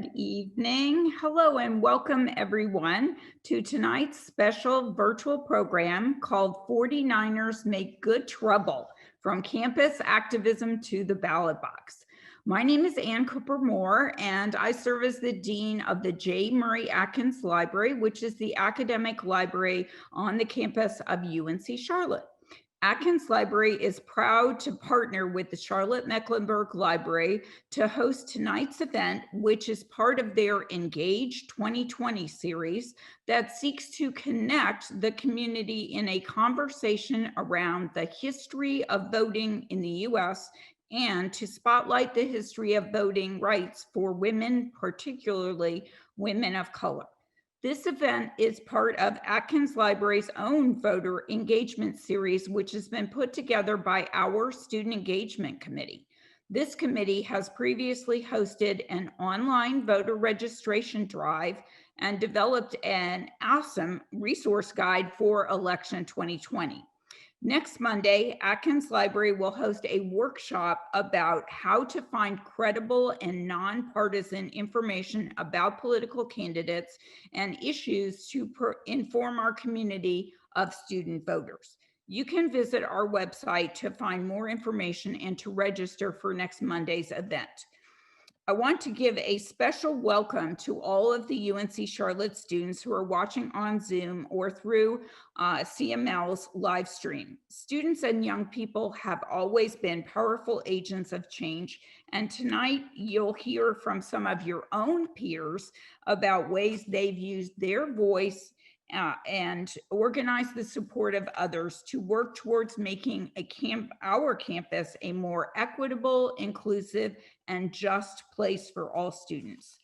Good evening. Hello and welcome everyone to tonight's special virtual program called 49ers Make Good Trouble, From Campus Activism to the Ballot Box. My name is Ann Cooper Moore and I serve as the Dean of the J. Murray Atkins Library, which is the academic library on the campus of UNC Charlotte. Atkins Library is proud to partner with the Charlotte Mecklenburg Library to host tonight's event, which is part of their Engage 2020 series that seeks to connect the community in a conversation around the history of voting in the US and to spotlight the history of voting rights for women, particularly women of color. This event is part of Atkins Library's own voter engagement series, which has been put together by our Student Engagement Committee. This committee has previously hosted an online voter registration drive and developed an awesome resource guide for election 2020. Next Monday, Atkins Library will host a workshop about how to find credible and nonpartisan information about political candidates and issues to inform our community of student voters. You can visit our website to find more information and to register for next Monday's event. I want to give a special welcome to all of the UNC Charlotte students who are watching on Zoom or through CML's live stream. Students and young people have always been powerful agents of change, and tonight you'll hear from some of your own peers about ways they've used their voice and organize the support of others to work towards making our campus a more equitable, inclusive, and just place for all students.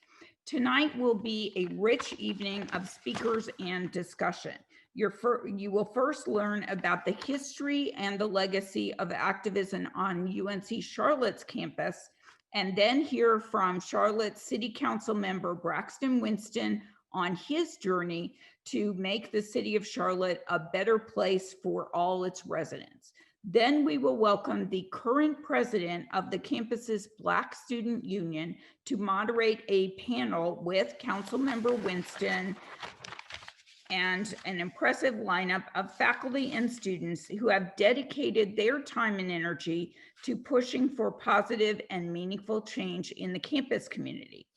Tonight will be a rich evening of speakers and discussion. You will first learn about the history and the legacy of activism on UNC Charlotte's campus, and then hear from Charlotte City Council member Braxton Winston on his journey to make the city of Charlotte a better place for all its residents. Then we will welcome the current president of the campus's Black Student Union to moderate a panel with Councilmember Winston and an impressive lineup of faculty and students who have dedicated their time and energy to pushing for positive and meaningful change in the campus community.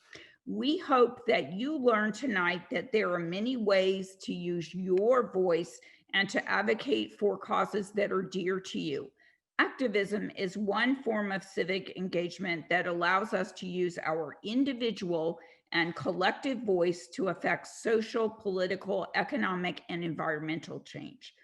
We hope that you learn tonight that there are many ways to use your voice and to advocate for causes that are dear to you. Activism is one form of civic engagement that allows us to use our individual and collective voice to affect social, political, economic, and environmental change.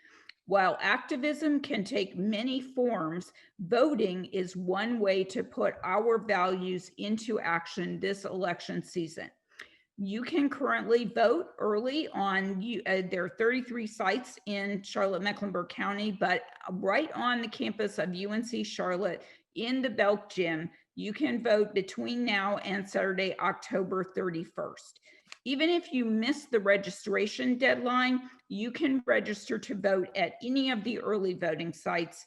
While activism can take many forms, voting is one way to put our values into action this election season. You can currently vote early on, there are 33 sites in Charlotte-Mecklenburg County, but right on the campus of UNC Charlotte in the Belk Gym, you can vote between now and Saturday, October 31st. Even if you miss the registration deadline, you can register to vote at any of the early voting sites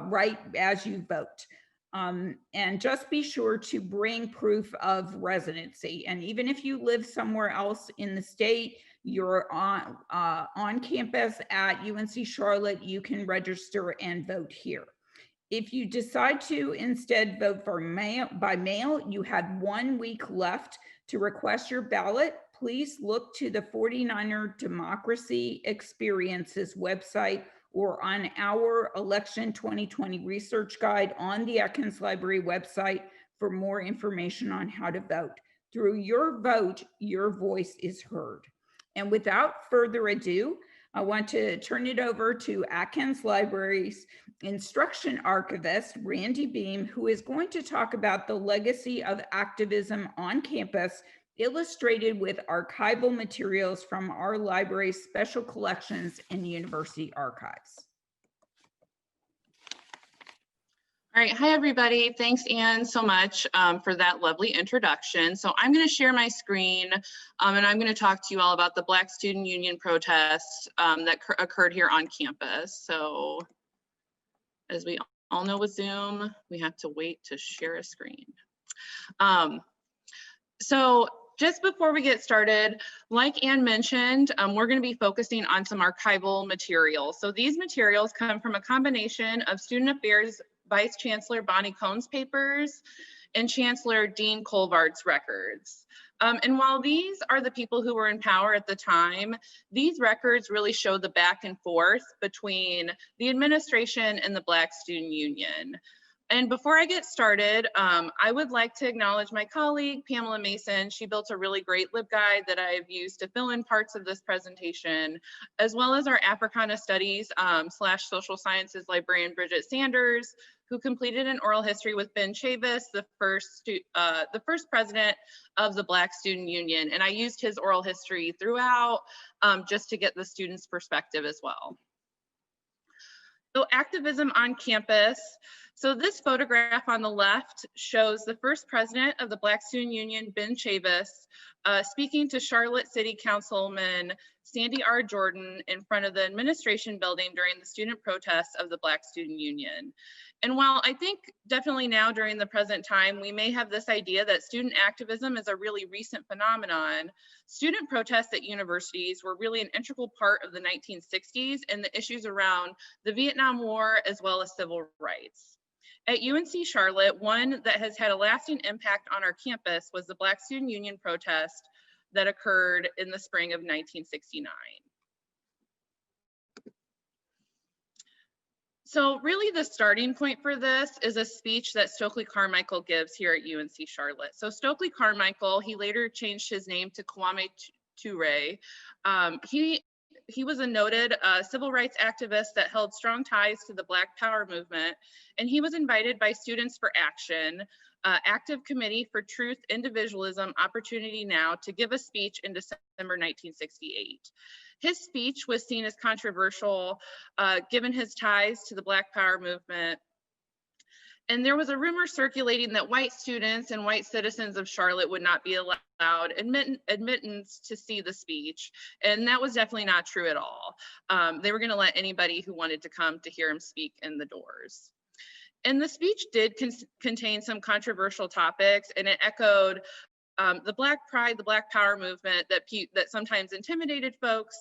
right as you vote. And just be sure to bring proof of residency. And even if you live somewhere else in the state, you're on campus at UNC Charlotte, you can register and vote here. If you decide to instead vote by mail, you have 1 week left to request your ballot. Please look to the 49er Democracy Experiences website or on our Election 2020 Research Guide on the Atkins Library website for more information on how to vote. Through your vote, your voice is heard. And without further ado, I want to turn it over to Atkins Library's instruction archivist, Randy Beam, who is going to talk about the legacy of activism on campus, illustrated with archival materials from our library's special collections and university archives. All right, hi everybody. Thanks, Anne, so much for that lovely introduction. So I'm going to share my screen and I'm going to talk to you all about the Black Student Union protests that occurred here on campus. So as we all know with Zoom, we have to wait to share a screen. So Just before we get started, like Ann mentioned, we're going to be focusing on some archival materials. So these materials come from a combination of Student Affairs Vice Chancellor Bonnie Cohn's papers and Chancellor Dean Colvard's records. And while these are the people who were in power at the time, these records really show the back and forth between the administration and the Black Student Union. And before I get started, I would like to acknowledge my colleague, Pamela Mason. She built a really great LibGuide that I've used to fill in parts of this presentation, as well as our Africana Studies / Social Sciences librarian, Bridget Sanders, who completed an oral history with Ben Chavis, the first president of the Black Student Union. And I used his oral history throughout just to get the students' perspective as well. So activism on campus. So this photograph on the left shows the first president of the Black Student Union, Ben Chavis, speaking to Charlotte City Councilman Sandy R. Jordan in front of the administration building during the student protests of the Black Student Union. And while I think definitely now during the present time, we may have this idea that student activism is a really recent phenomenon, student protests at universities were really an integral part of the 1960s and the issues around the Vietnam War as well as civil rights. At UNC Charlotte, one that has had a lasting impact on our campus was the Black Student Union protest that occurred in the spring of 1969. So really the starting point for this is a speech that Stokely Carmichael gives here at UNC Charlotte. So Stokely Carmichael, he later changed his name to Kwame Ture. He was a noted civil rights activist that held strong ties to the Black Power movement, and he was invited by Students for Action, Active Committee for Truth, Individualism, Opportunity Now, to give a speech in December 1968. His speech was seen as controversial, given his ties to the Black Power movement. And there was a rumor circulating that white students and white citizens of Charlotte would not be allowed admittance to see the speech. And that was definitely not true at all. They were going to let anybody who wanted to come to hear him speak in the doors. And the speech did contain some controversial topics, and it echoed the Black pride, the Black Power movement that sometimes intimidated folks.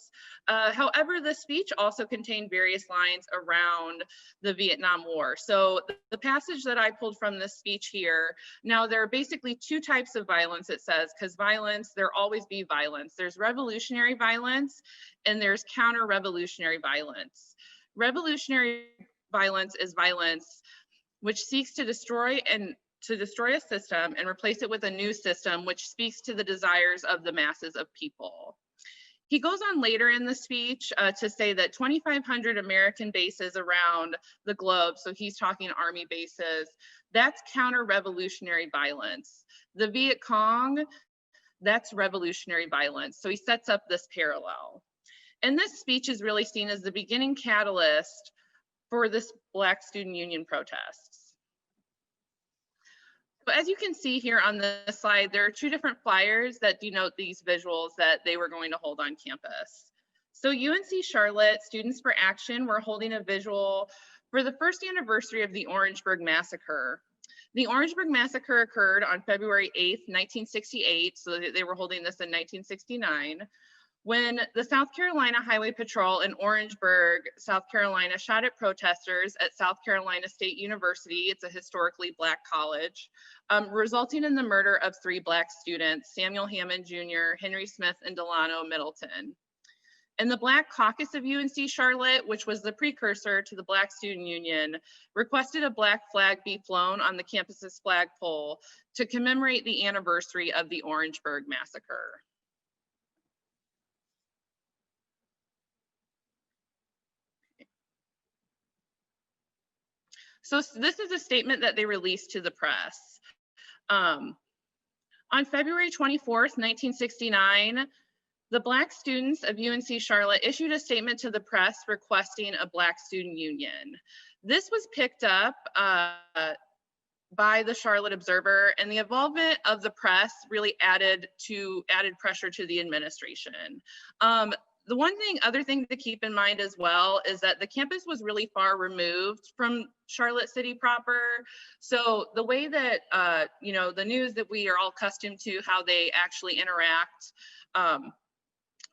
However, the speech also contained various lines around the Vietnam War. So the passage that I pulled from this speech here, now there are basically two types of violence, it says, because violence, there always be violence. There's revolutionary violence and there's counter-revolutionary violence. Revolutionary violence is violence which seeks to destroy a system and replace it with a new system which speaks to the desires of the masses of people. He goes on later in the speech to say that 2,500 American bases around the globe, so he's talking army bases, that's counter-revolutionary violence. The Viet Cong, that's revolutionary violence. So he sets up this parallel. And this speech is really seen as the beginning catalyst for this Black Student Union protests. But as you can see here on this slide, there are two different flyers that denote these visuals that they were going to hold on campus. So UNC Charlotte Students for Action were holding a visual for the first anniversary of the Orangeburg Massacre. The Orangeburg Massacre occurred on February 8th, 1968, so they were holding this in 1969. When the South Carolina Highway Patrol in Orangeburg, South Carolina, shot at protesters at South Carolina State University, it's a historically Black college, resulting in the murder of 3 Black students, Samuel Hammond Jr., Henry Smith, and Delano Middleton. And the Black Caucus of UNC Charlotte, which was the precursor to the Black Student Union, requested a Black flag be flown on the campus's flagpole to commemorate the anniversary of the Orangeburg Massacre. So this is a statement that they released to the press. On February 24th, 1969, the Black students of UNC Charlotte issued a statement to the press requesting a Black student union. This was picked up by the Charlotte Observer, and the involvement of the press really added pressure to the administration. The other thing to keep in mind as well is that the campus was really far removed from Charlotte City proper. So the way that, the news that we are all accustomed to, how they actually interact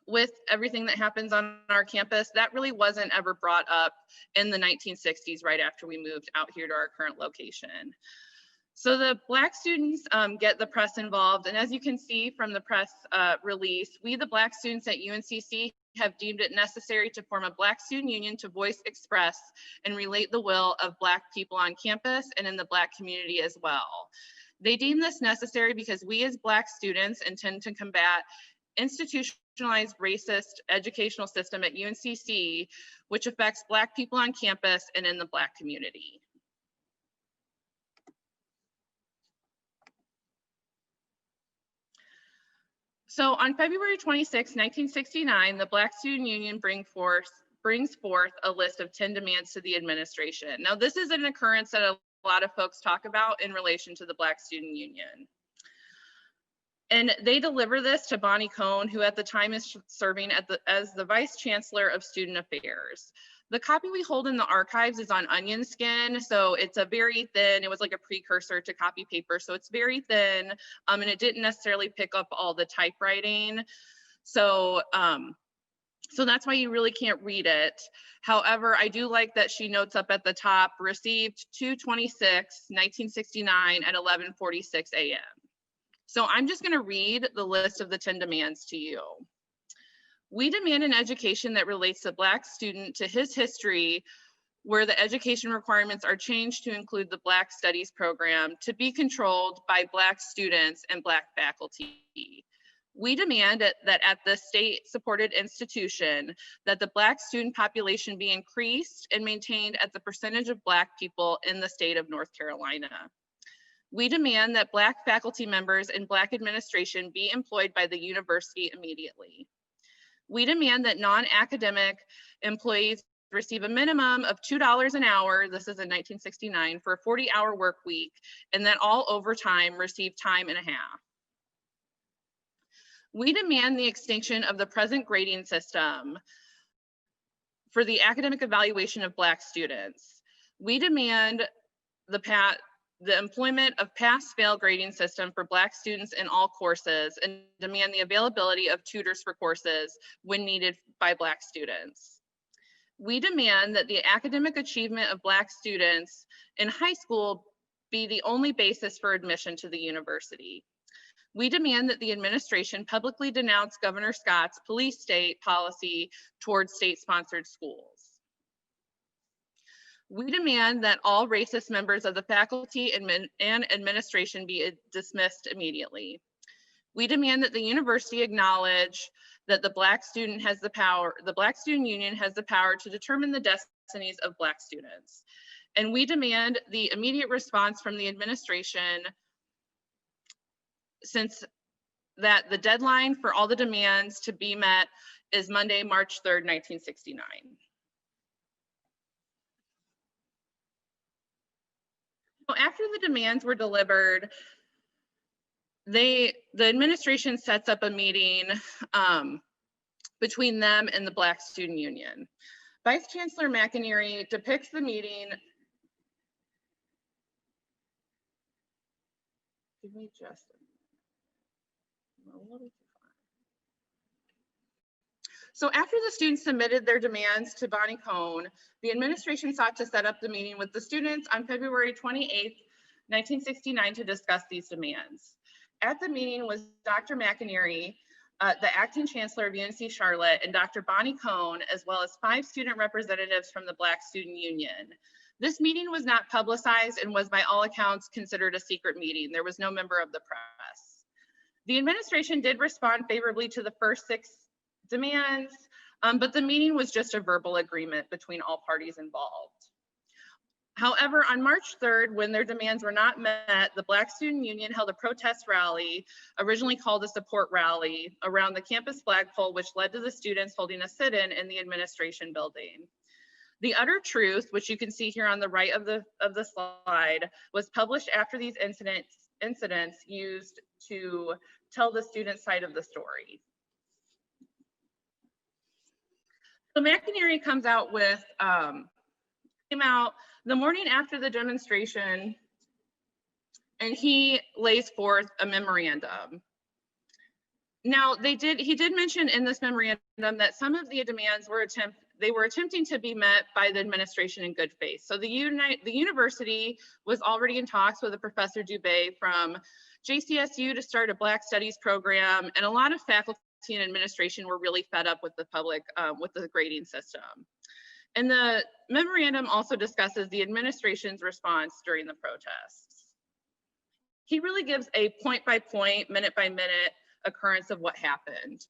with everything that happens on our campus, that really wasn't ever brought up in the 1960s, right after we moved out here to our current location. So the Black students get the press involved, and as you can see from the press release, we, the Black students at UNCC, have deemed it necessary to form a Black student union to voice, express, and relate the will of Black people on campus and in the Black community as well. They deem this necessary because we as Black students intend to combat institutionalized racist educational system at UNCC, which affects Black people on campus and in the Black community. So on February 26, 1969, the Black Student Union brings forth a list of 10 demands to the administration. Now, this is an occurrence that a lot of folks talk about in relation to the Black Student Union. And they deliver this to Bonnie Cohn, who at the time is serving as the Vice Chancellor of Student Affairs. The copy we hold in the archives is on onion skin, so it's a very thin, it was like a precursor to copy paper, so it's very thin, and it didn't necessarily pick up all the typewriting. So, so that's why you really can't read it. However, I do like that she notes up at the top, received 2/26/1969 at 11:46 a.m. So I'm just gonna read the list of the 10 demands to you. We demand an education that relates the Black student to his history, where the education requirements are changed to include the Black Studies program to be controlled by Black students and Black faculty. We demand that at the state-supported institution, that the Black student population be increased and maintained at the percentage of Black people in the state of North Carolina. We demand that Black faculty members and Black administration be employed by the university immediately. We demand that non-academic employees receive a minimum of $2 an hour, this is in 1969, for a 40-hour work week, and that all overtime receive time and a half. We demand the extinction of the present grading system for the academic evaluation of Black students. We demand the employment of pass-fail grading system for Black students in all courses, and demand the availability of tutors for courses when needed by Black students. We demand that the academic achievement of Black students in high school be the only basis for admission to the university. We demand that the administration publicly denounce Governor Scott's police state policy towards state-sponsored schools. We demand that all racist members of the faculty and administration be dismissed immediately. We demand that the university acknowledge that the Black student union has the power to determine the destinies of Black students. And we demand the immediate response from the administration, since that the deadline for all the demands to be met is Monday, March 3rd, 1969. After the demands were delivered, the administration sets up a meeting between them and the Black Student Union. Vice Chancellor McInerney depicts the meeting. Give me just a minute. So after the students submitted their demands to Bonnie Cohn, the administration sought to set up the meeting with the students on February 28th, 1969 to discuss these demands. At the meeting was Dr. McInerney, the acting chancellor of UNC Charlotte, and Dr. Bonnie Cohn, as well as 5 student representatives from the Black Student Union. This meeting was not publicized and was by all accounts considered a secret meeting. There was no member of the press. The administration did respond favorably to the first 6 demands, but the meeting was just a verbal agreement between all parties involved. However, on March 3rd, when their demands were not met, the Black Student Union held a protest rally, originally called a support rally, around the campus flagpole, which led to the students holding a sit-in in the administration building. The Utter Truth, which you can see here on the right of the slide, was published after these incidents used to tell the student side of the story. So McInerney comes out with, came out the morning after the demonstration, and he lays forth a memorandum. Now, he did mention in this memorandum that some of the demands were attempting to be met by the administration in good faith. So the university was already in talks with Professor Dubé from JCSU to start a Black Studies program, and a lot of faculty and administration were really fed up with the public, with the grading system. And the memorandum also discusses the administration's response during the protests. He really gives a point-by-point, minute-by-minute occurrence of what happened.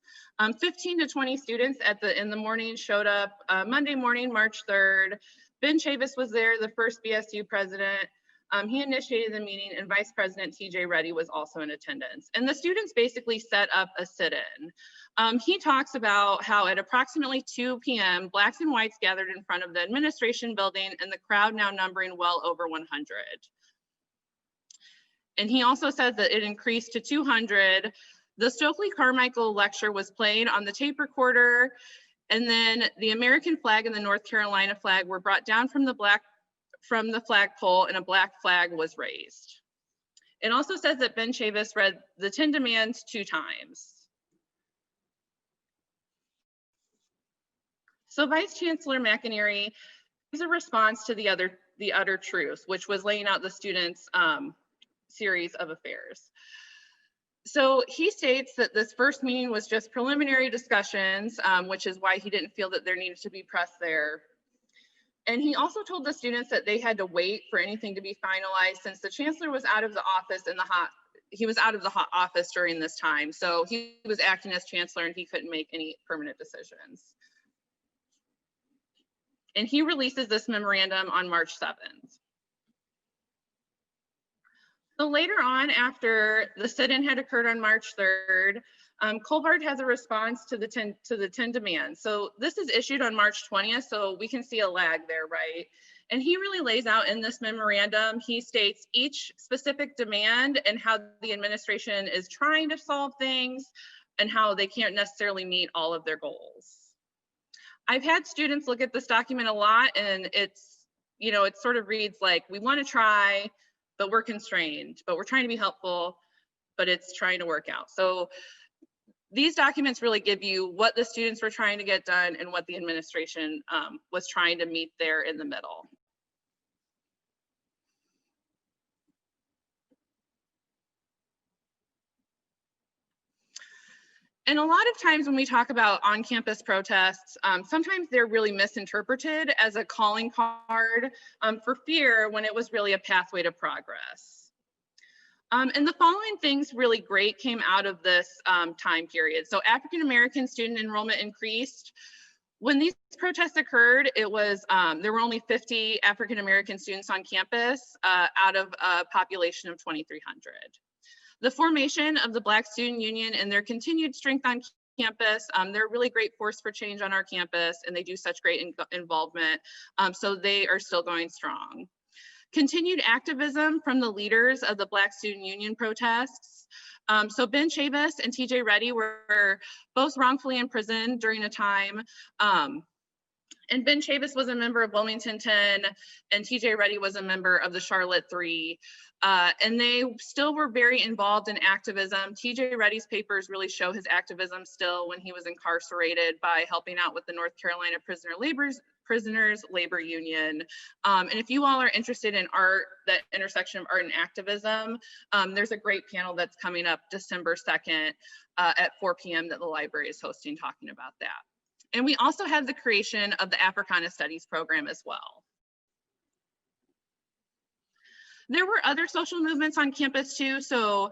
15 to 20 students in the morning showed up Monday morning, March 3rd. Ben Chavis was there, the first BSU president. He initiated the meeting, and Vice President TJ Reddy was also in attendance. And the students basically set up a sit-in. He talks about how at approximately 2 p.m., Blacks and whites gathered in front of the administration building, and the crowd now numbering well over 100. And he also said that it increased to 200. The Stokely Carmichael lecture was played on the tape recorder, and then the American flag and the North Carolina flag were brought down from the flagpole, and a Black flag was raised. It also says that Ben Chavis read the 10 demands 2 times. So Vice Chancellor McInerney gives a response to the utter truth, which was laying out the students' series of affairs. So he states that this first meeting was just preliminary discussions, which is why he didn't feel that there needed to be press there. And he also told the students that they had to wait for anything to be finalized, since the chancellor was out of the office office during this time. So he was acting as chancellor, and he couldn't make any permanent decisions. And he releases this memorandum on March 7th. So later on, after the sit-in had occurred on March 3rd, Colbert has a response to the 10 demands. So this is issued on March 20th, so we can see a lag there, right? And he really lays out in this memorandum, he states each specific demand and how the administration is trying to solve things and how they can't necessarily meet all of their goals. I've had students look at this document a lot, and it's, you know, it sort of reads like, we want to try, but we're constrained, but we're trying to be helpful, but it's trying to work out. So these documents really give you what the students were trying to get done and what the administration was trying to meet there in the middle. And a lot of times when we talk about on-campus protests, sometimes they're really misinterpreted as a calling card for fear, when it was really a pathway to progress. And the following things really great came out of this time period. So African-American student enrollment increased. When these protests occurred, it was there were only 50 African-American students on campus out of a population of 2,300. The formation of the Black Student Union and their continued strength on campus, they're a really great force for change on our campus, and they do such great involvement, so they are still going strong. Continued activism from the leaders of the Black Student Union protests. So Ben Chavis and TJ Reddy were both wrongfully imprisoned during a time, and Ben Chavis was a member of Wilmington 10, and TJ Reddy was a member of the Charlotte 3. And they still were very involved in activism. TJ Reddy's papers really show his activism still when he was incarcerated by helping out with the North Carolina Prisoners Labor Union. And if you all are interested in art, that intersection of art and activism, there's a great panel that's coming up December 2nd at 4 p.m. that the library is hosting, talking about that. And we also have the creation of the Africana Studies program as well. There were other social movements on campus too. So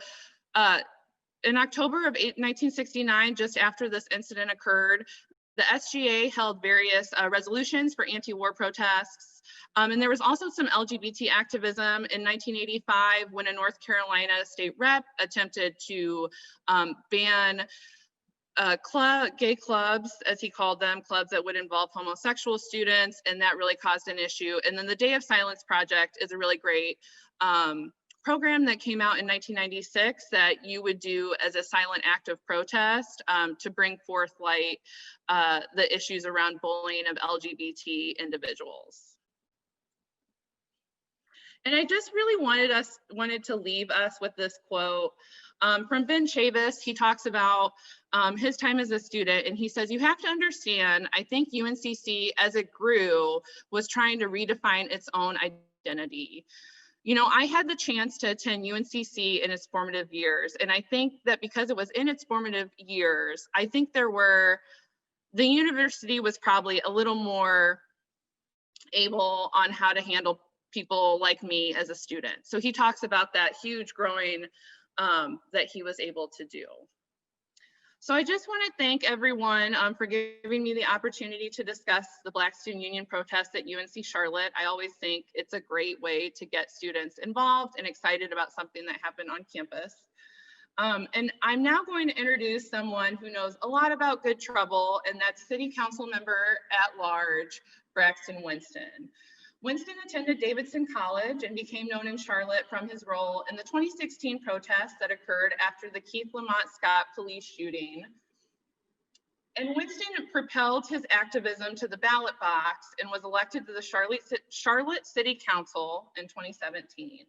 in October of 1969, just after this incident occurred, the SGA held various resolutions for anti-war protests. And there was also some LGBT activism in 1985 when a North Carolina state rep attempted to ban gay clubs, as he called them, clubs that would involve homosexual students, and that really caused an issue. And then the Day of Silence Project is a really great program that came out in 1996 that you would do as a silent act of protest to bring forth light the issues around bullying of LGBT individuals. And I just really wanted to leave us with this quote from Ben Chavis. He talks about his time as a student, and he says, "You have to understand, I think UNCC as it grew was trying to redefine its own identity. You know, I had the chance to attend UNCC in its formative years, and I think that because it was in its formative years, I think the university was probably a little more able on how to handle people like me as a student." So he talks about that huge growing that he was able to do. So I just want to thank everyone for giving me the opportunity to discuss the Black Student Union protests at UNC Charlotte. I always think it's a great way to get students involved and excited about something that happened on campus. And I'm now going to introduce someone who knows a lot about good trouble, and that's City Council Member at Large, Braxton Winston. Winston attended Davidson College and became known in Charlotte from his role in the 2016 protests that occurred after the Keith Lamont Scott police shooting. And Winston propelled his activism to the ballot box and was elected to the Charlotte City Council in 2017.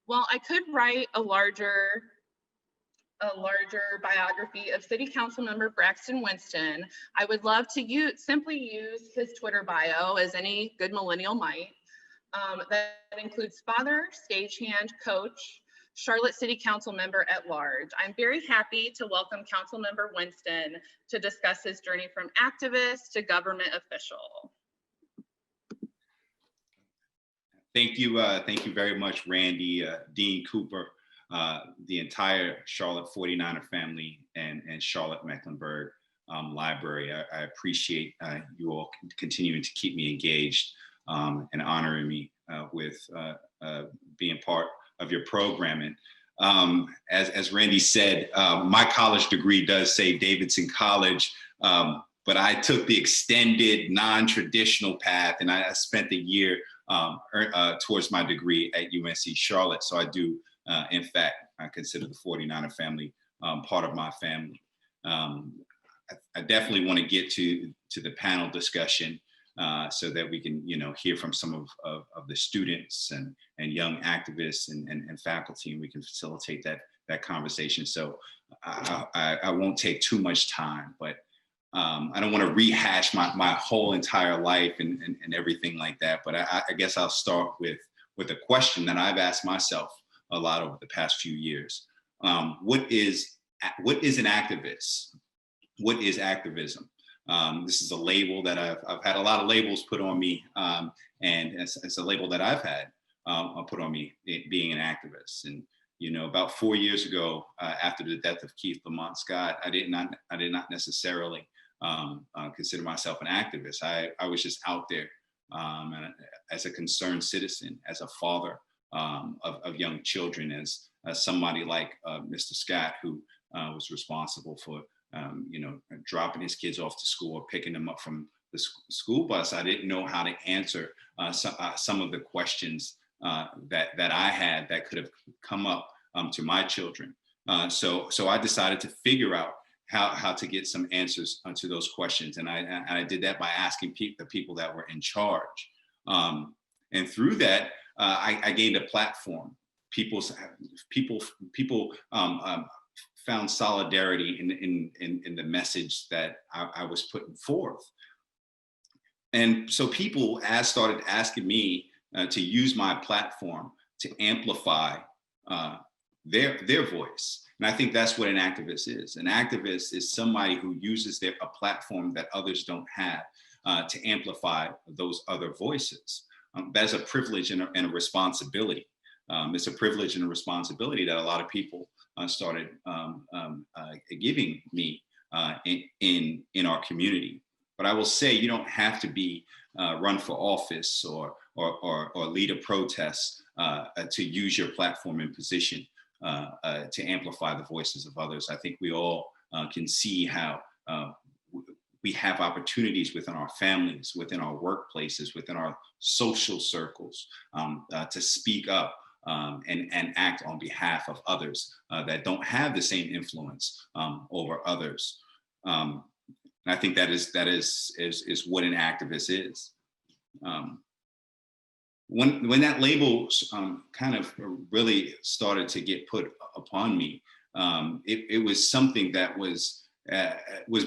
While I could write a larger biography of City Council Member Braxton Winston, I would love to simply use his Twitter bio as any good millennial might. That includes father, stagehand, coach, Charlotte City Council Member at Large. I'm very happy to welcome Council Member Winston to discuss his journey from activist to government official. Thank you very much, Randy, Dean Cooper, the entire Charlotte 49er family and Charlotte Mecklenburg Library. I appreciate you all continuing to keep me engaged and honoring me with being part of your programming. As Randy said, my college degree does say Davidson College, but I took the extended non-traditional path, and I spent a year towards my degree at UNC Charlotte. So I do, in fact, I consider the 49er family part of my family. I definitely want to get to the panel discussion so that we can, hear from some of the students and young activists and faculty, and we can facilitate that conversation. So I won't take too much time, but I don't want to rehash my whole entire life and everything like that. But I guess I'll start with a question that I've asked myself a lot over the past few years. What is an activist? What is activism? This is a label that I've had a lot of labels put on me, and it's a label that I've had put on me, being an activist. And about 4 years ago, after the death of Keith Lamont Scott, I did not necessarily consider myself an activist. I was just out there as a concerned citizen, as a father of young children, as somebody like Mr. Scott, who was responsible for dropping his kids off to school or picking them up from the school bus. I didn't know how to answer some of the questions that I had that could have come up to my children. So I decided to figure out how to get some answers to those questions. And I did that by asking the people that were in charge. And through that, I gained a platform. People found solidarity in the message that I was putting forth. And so people started asking me to use my platform to amplify their voice. And I think that's what an activist is. An activist is somebody who uses a platform that others don't have to amplify those other voices. That's a privilege and a responsibility. It's a privilege and a responsibility that a lot of people started giving me in our community. But I will say, you don't have to be run for office or lead a protest to use your platform and position to amplify the voices of others. I think we all can see how we have opportunities within our families, within our workplaces, within our social circles to speak up and act on behalf of others that don't have the same influence over others. And I think that is what an activist is. When that label kind of really started to get put upon me, it was something that was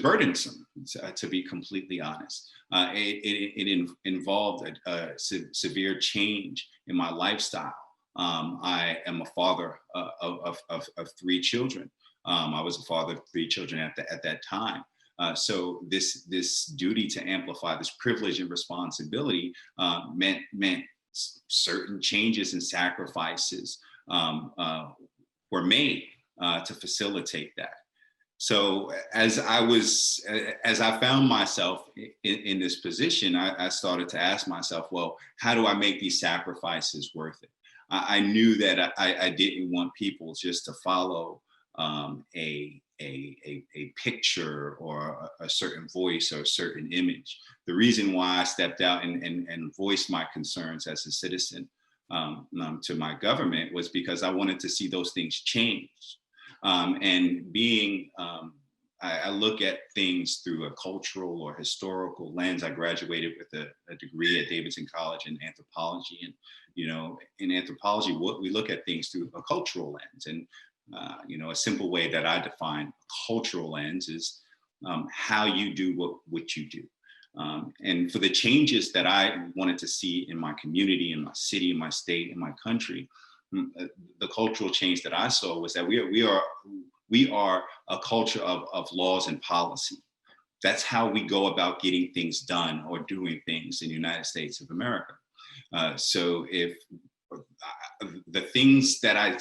burdensome, to be completely honest. It involved a severe change in my lifestyle. I am a father of 3 children. I was a father of 3 children at that time. So this duty to amplify, this privilege and responsibility meant certain changes and sacrifices were made to facilitate that. So as I found myself in this position, I started to ask myself, well, how do I make these sacrifices worth it? I knew that I didn't want people just to follow a picture or a certain voice or a certain image. The reason why I stepped out and voiced my concerns as a citizen to my government was because I wanted to see those things change. And being, I look at things through a cultural or historical lens. I graduated with a degree at Davidson College in anthropology. And, in anthropology, we look at things through a cultural lens. And, a simple way that I define a cultural lens is how you do what you do. And for the changes that I wanted to see in my community, in my city, in my state, in my country, the cultural change that I saw was that we are a culture of laws and policy. That's how we go about getting things done or doing things in the United States of America. So if the things that I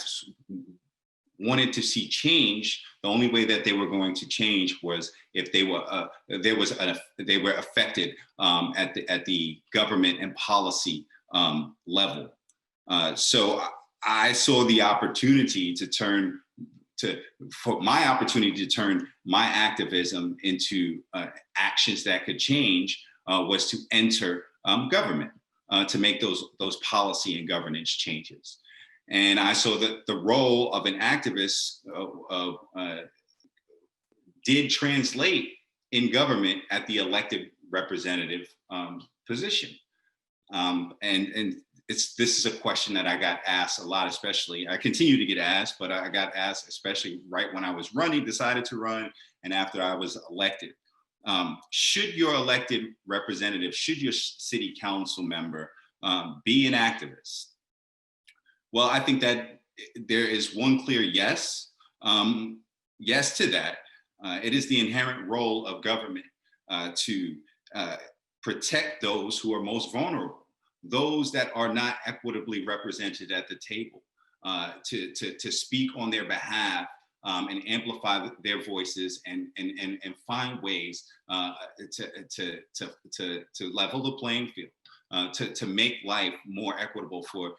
wanted to see change, the only way that they were going to change was if they were affected at the government and policy level. So I saw the opportunity to turn my activism into actions that could change, was to enter government to make those policy and governance changes. And I saw that the role of an activist did translate in government at the elected representative position. And this is a question that I got asked a lot, especially, I continue to get asked, but I got asked, especially right when I was decided to run, and after I was elected. Should your elected representative, should your city council member be an activist? Well, I think that there is one clear yes. Yes to that. It is the inherent role of government to protect those who are most vulnerable, those that are not equitably represented at the table, to speak on their behalf and amplify their voices and find ways to level the playing field, to make life more equitable for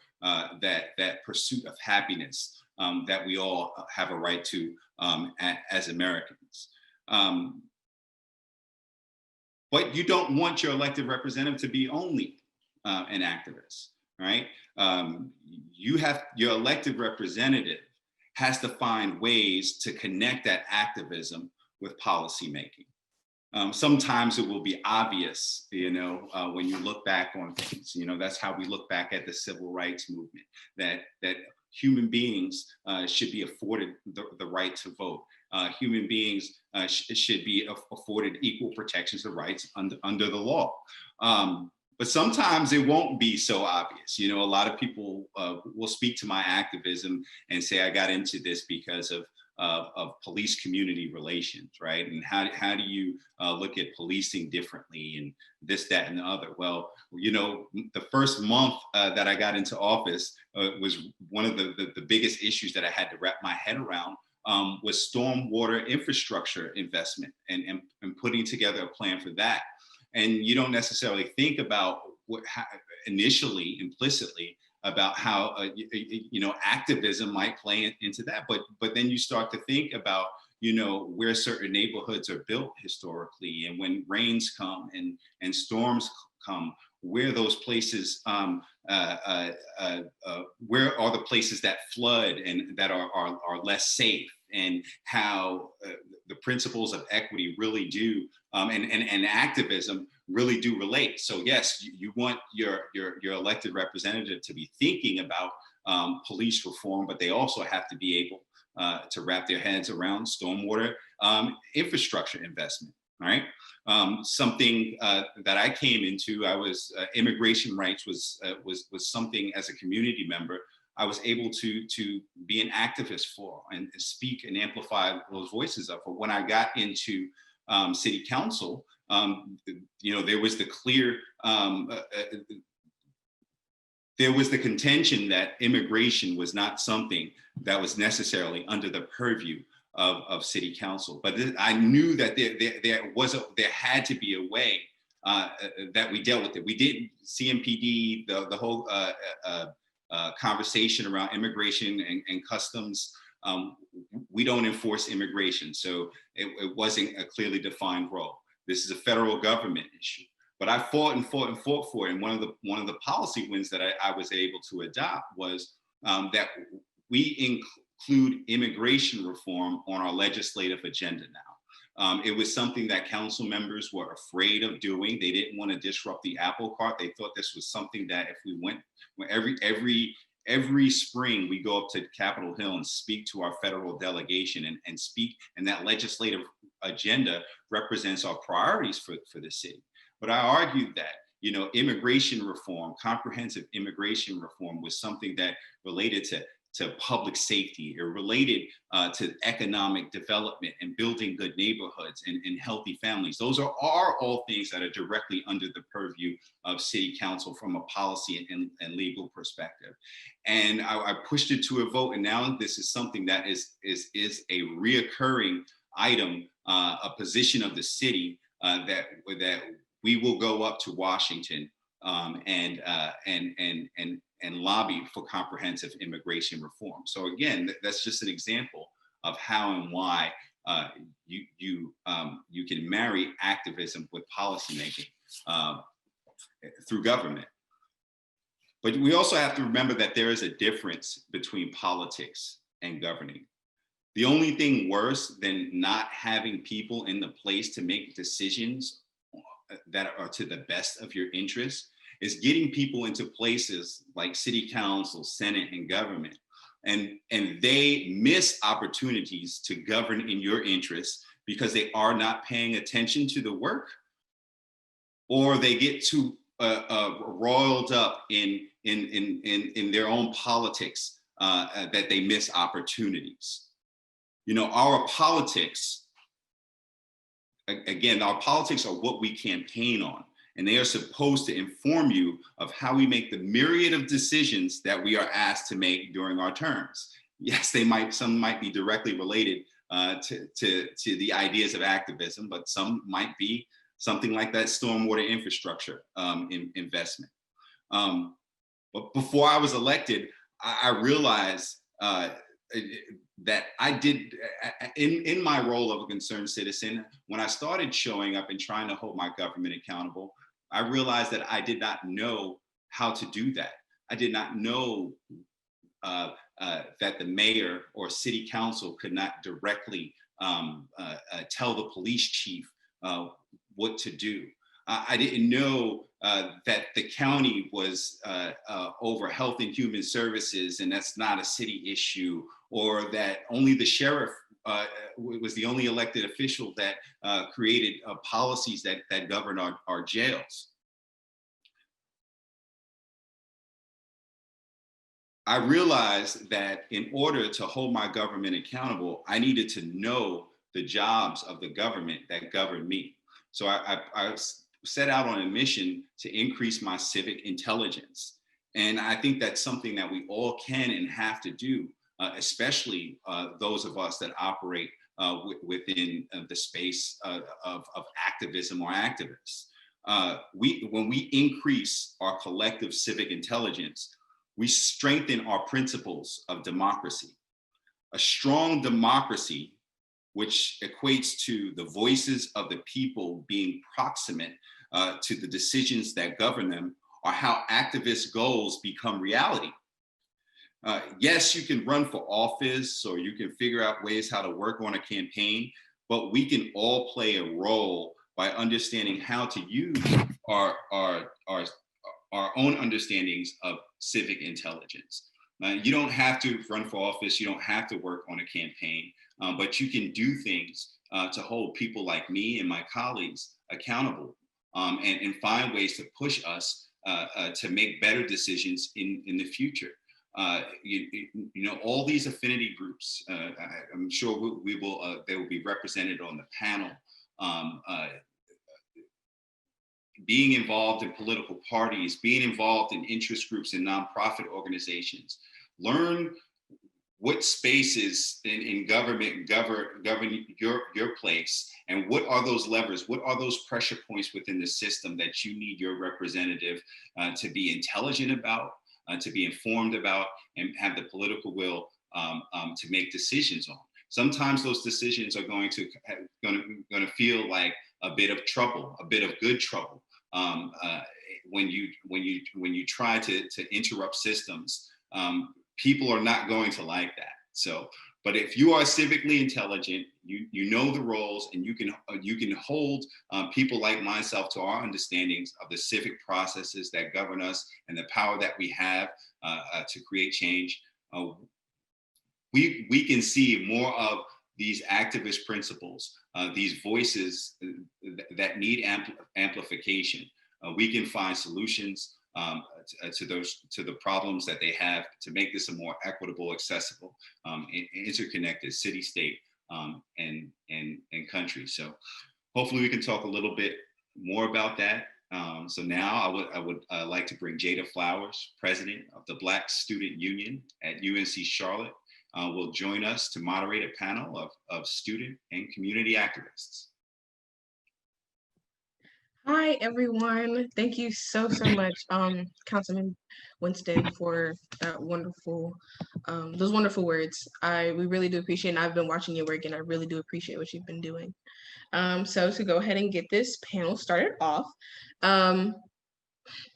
that pursuit of happiness that we all have a right to as Americans. But you don't want your elected representative to be only an activist, right? Your elected representative has to find ways to connect that activism with policymaking. Sometimes it will be obvious, when you look back on things, that's how we look back at the civil rights movement, that human beings should be afforded the right to vote. Human beings should be afforded equal protections of rights under the law. But sometimes it won't be so obvious. A lot of people will speak to my activism and say, I got into this because of police community relations, right? And how do you look at policing differently and this, that, and the other? Well, the first month that I got into office was one of the biggest issues that I had to wrap my head around was stormwater infrastructure investment and putting together a plan for that. And you don't necessarily think about initially, implicitly, about how activism might play into that, but then you start to think about where certain neighborhoods are built historically, and when rains come and storms come, where those places, where are the places that flood and that are less safe, and how the principles of equity really do, and activism really do relate. So yes, you want your elected representative to be thinking about police reform, but they also have to be able to wrap their heads around stormwater infrastructure investment, right? Something that I came into, I was immigration rights was something as a community member I was able to be an activist for and speak and amplify those voices of. But when I got into city council, there was the clear, there was the contention that immigration was not something that was necessarily under the purview of city council. But I knew that there had to be a way that we dealt with it. We did CMPD, the whole conversation around immigration and customs. We don't enforce immigration, so it wasn't a clearly defined role. This is a federal government issue. But I fought and fought and fought for it. And one of the policy wins that I was able to adopt was that we include immigration reform on our legislative agenda now. It was something that council members were afraid of doing. They didn't want to disrupt the apple cart. They thought this was something that if we went every spring, we go up to Capitol Hill and speak to our federal delegation and speak, and that legislative agenda represents our priorities for the city. But I argued that, immigration reform, comprehensive immigration reform was something that related to public safety. It related to economic development and building good neighborhoods and healthy families. Those are all things that are directly under the purview of city council from a policy and legal perspective. And I pushed it to a vote, and now this is something that is a reoccurring item, a position of the city that we will go up to Washington and lobby for comprehensive immigration reform. So again, that's just an example of how and why you can marry activism with policymaking through government. But we also have to remember that there is a difference between politics and governing. The only thing worse than not having people in the place to make decisions that are to the best of your interests is getting people into places like city council, senate, and government. And they miss opportunities to govern in your interests because they are not paying attention to the work, or they get too roiled up in their own politics that they miss opportunities. Our politics, again, our politics are what we campaign on, and they are supposed to inform you of how we make the myriad of decisions that we are asked to make during our terms. Yes, some might be directly related to the ideas of activism, but some might be something like that stormwater infrastructure investment. But before I was elected, I realized that I did, in my role of a concerned citizen, when I started showing up and trying to hold my government accountable, I realized that I did not know how to do that. I did not know that the mayor or city council could not directly tell the police chief what to do. I didn't know that the county was over health and human services, and that's not a city issue, or that only the sheriff was the only elected official that created policies that govern our jails. I realized that in order to hold my government accountable, I needed to know the jobs of the government that govern me. So I set out on a mission to increase my civic intelligence. And I think that's something that we all can and have to do, especially those of us that operate within the space of activism or activists. When we increase our collective civic intelligence, we strengthen our principles of democracy. A strong democracy, which equates to the voices of the people being proximate to the decisions that govern them, or how activist goals become reality. Yes, you can run for office, or you can figure out ways how to work on a campaign, but we can all play a role by understanding how to use our own understandings of civic intelligence. You don't have to run for office, you don't have to work on a campaign, but you can do things to hold people like me and my colleagues accountable, and find ways to push us to make better decisions in the future. You know, all these affinity groups, I'm sure they will be represented on the panel. Being involved in political parties, being involved in interest groups and nonprofit organizations. Learn what spaces in government govern your place, and what are those levers, what are those pressure points within the system that you need your representative to be intelligent about, to be informed about, and have the political will to make decisions on. Sometimes those decisions are going to feel like a bit of trouble, a bit of good trouble. When you try to interrupt systems, people are not going to like that. So, but if you are civically intelligent, you know the roles, and you can hold people like myself to our understandings of the civic processes that govern us and the power that we have to create change. We can see more of these activist principles, these voices that need amplification. We can find solutions to the problems that they have to make this a more equitable, accessible, interconnected city, state, and country. So hopefully we can talk a little bit more about that. So now I would like to bring Jada Flowers, president of the Black Student Union at UNC Charlotte, will join us to moderate a panel of student and community activists. Hi, everyone. Thank you so much, Councilman Winston, for that wonderful, those wonderful words. We really do appreciate it, and I've been watching your work, and I really do appreciate what you've been doing. So to go ahead and get this panel started off,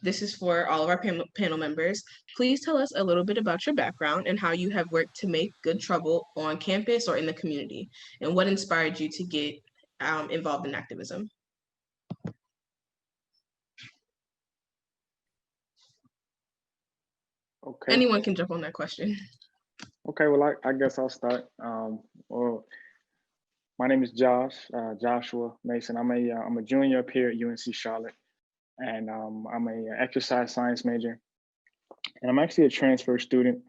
this is for all of our panel members. Please tell us a little bit about your background and how you have worked to make good trouble on campus or in the community, and what inspired you to get involved in activism. Okay. Anyone can jump on that question. Okay, well, I guess I'll start. Well, my name is Joshua Mason. I'm a junior up here at UNC Charlotte, and I'm a exercise science major, and I'm actually a transfer student.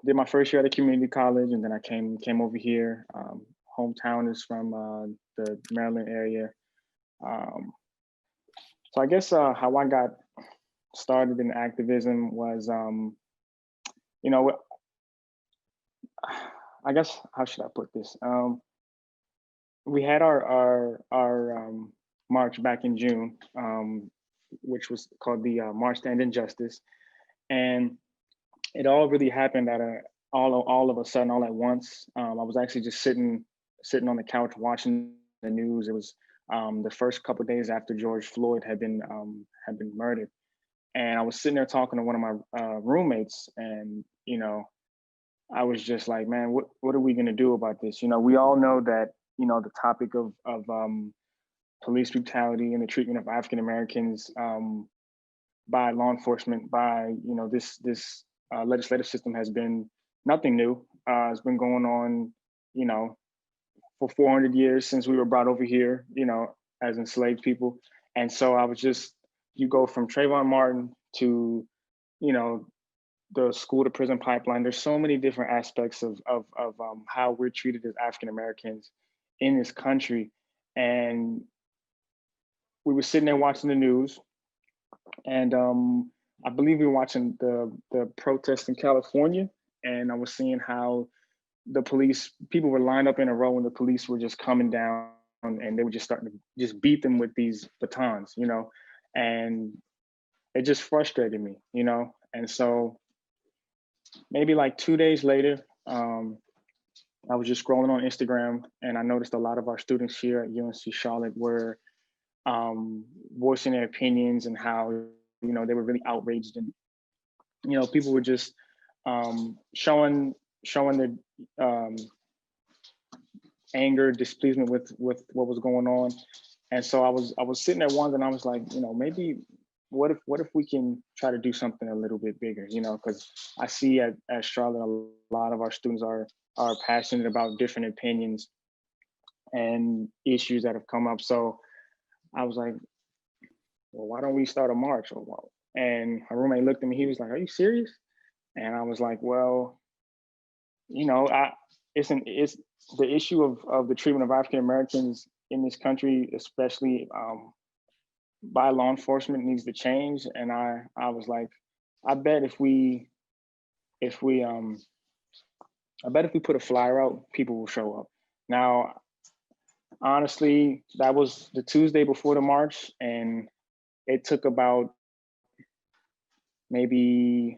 Did my first year at a community college, and then I came over here. Hometown is from the Maryland area. So I guess how I got started in activism was, you know, I guess, how should I put this? We had our march back in June, which was called the March to End Injustice, and it all really happened at all of a sudden, all at once. I was actually just sitting on the couch watching the news. It was the first couple of days after George Floyd had been murdered. And I was sitting there talking to one of my roommates, and, you know, I was just like, man, what are we gonna do about this? You know, we all know that, you know, the topic of police brutality and the treatment of African Americans by law enforcement, by, you know, this legislative system has been nothing new. It's been going on, you know, for 400 years since we were brought over here, you know, as enslaved people. And so I was just, you go from Trayvon Martin to, you know, the school to prison pipeline. There's so many different aspects of how we're treated as African Americans in this country. And we were sitting there watching the news, and I believe we were watching the protests in California, and I was seeing how the people were lined up in a row, and the police were just coming down, and they were just starting to just beat them with these batons, you know. And it just frustrated me, you know? And so maybe like 2 days later, I was just scrolling on Instagram, and I noticed a lot of our students here at UNC Charlotte were voicing their opinions and how, they were really outraged, and, people were just showing their anger, displeasement with what was going on. And so I was sitting there wondering, I was like, maybe what if we can try to do something a little bit bigger, because I see at Charlotte, a lot of our students are passionate about different opinions and issues that have come up. So I was like, well, why don't we start a march? And my roommate looked at me, he was like, are you serious? And I was like, well, it's the issue of the treatment of African Americans in this country, especially by law enforcement, needs to change. And I was like, I bet if we put a flyer out, people will show up. Now, honestly, that was the Tuesday before the march, and it took about maybe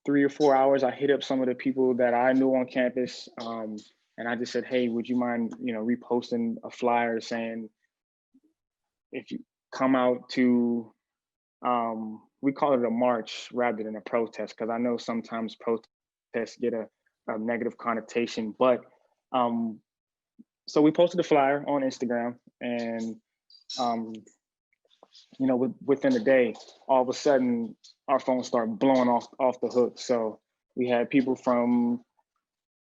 3 or 4 hours. I hit up some of the people that I knew on campus, and I just said, hey, would you mind, reposting a flyer saying, if you come out to, we call it a march rather than a protest, because I know sometimes protests get a negative connotation. But so we posted a flyer on Instagram, and within a day, all of a sudden, our phones started blowing off the hook. So we had people from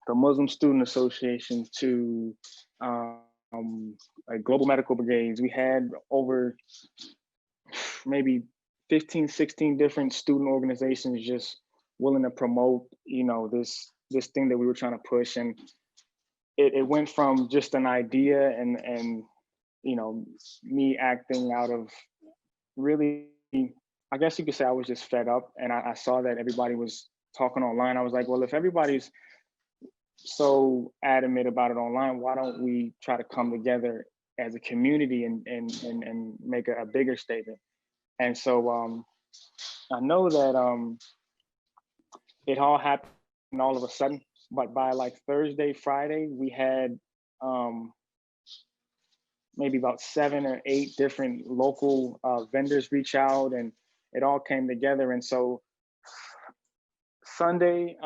the Muslim Student Association to like Global Medical Brigades. We had over maybe 15, 16 different student organizations just willing to promote, this thing that we were trying to push. And it went from just an idea and me acting out of really, I guess you could say I was just fed up, and I saw that everybody was talking online. I was like, well, if everybody's so adamant about it online, why don't we try to come together as a community and make a bigger statement? And so I know that it all happened all of a sudden, but by like Thursday, Friday, we had maybe about 7 or 8 different local vendors reach out, and it all came together. And so Sunday,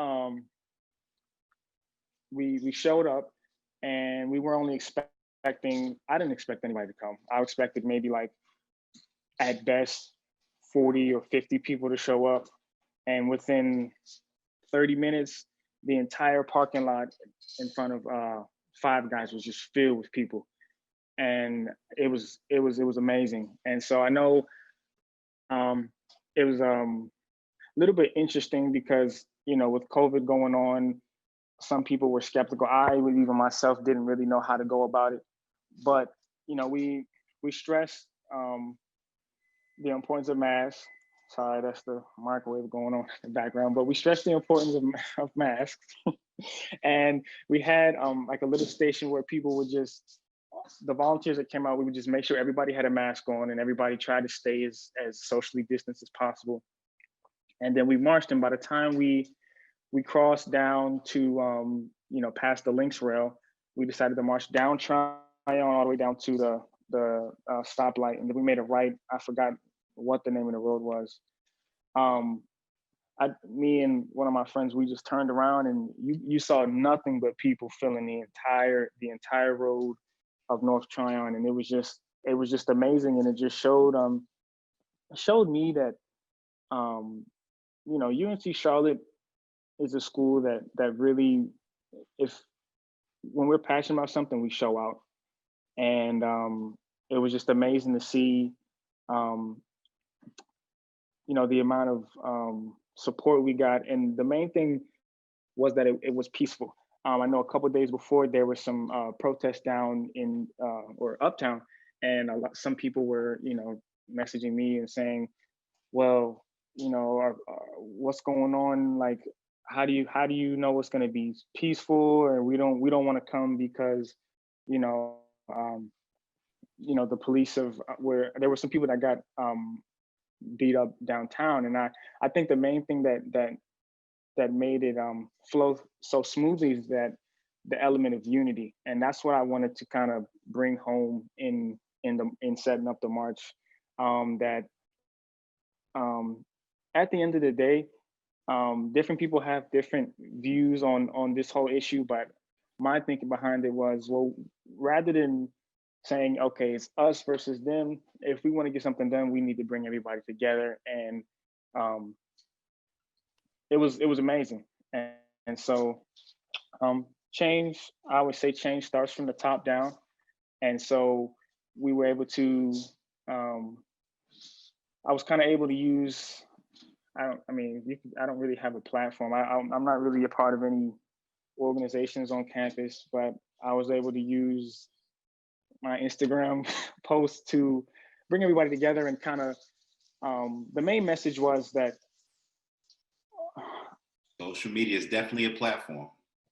we showed up, and we were only expecting, I didn't expect anybody to come. I expected maybe like at best 40 or 50 people to show up. And within 30 minutes, the entire parking lot in front of Five Guys was just filled with people. And it was amazing. And so I know it was a little bit interesting because, with COVID going on, some people were skeptical. I, even myself, didn't really know how to go about it. But, we stressed the importance of masks. Sorry, that's the microwave going on in the background. But we stressed the importance of masks. And we had like a little station where people would just, the volunteers that came out, we would just make sure everybody had a mask on and everybody tried to stay as socially distanced as possible. And then we marched, and by the time we crossed down to past the Lynx rail, we decided to march down Tryon all the way down to the stoplight, and then we made a right. I forgot what the name of the road was. Me and one of my friends, we just turned around, and you saw nothing but people filling the entire road of North Tryon, and it was just amazing. And it just showed me that UNC Charlotte is a school that really, when we're passionate about something, we show out. And it was just amazing to see the amount of support we got. And the main thing was that it was peaceful. I know a couple of days before, there was some protests down in or uptown, and some people were messaging me and saying, well, what's going on? Like, how do you know it's going to be peaceful? And we don't want to come because the police there were some people that got beat up downtown. And I think the main thing that made it flow so smoothly is that the element of unity. And that's what I wanted to kind of bring home in in setting up the march. That at the end of the day, different people have different views on this whole issue, but my thinking behind it was, well, rather than saying, okay, it's us versus them, if we want to get something done, we need to bring everybody together. And it was amazing. And so change, I would say change starts from the top down. And so we were able to, I was kind of able to use, I don't really have a platform. I'm not really a part of any organizations on campus, but I was able to use my Instagram post to bring everybody together and kind of, the main message was that social media is definitely a platform.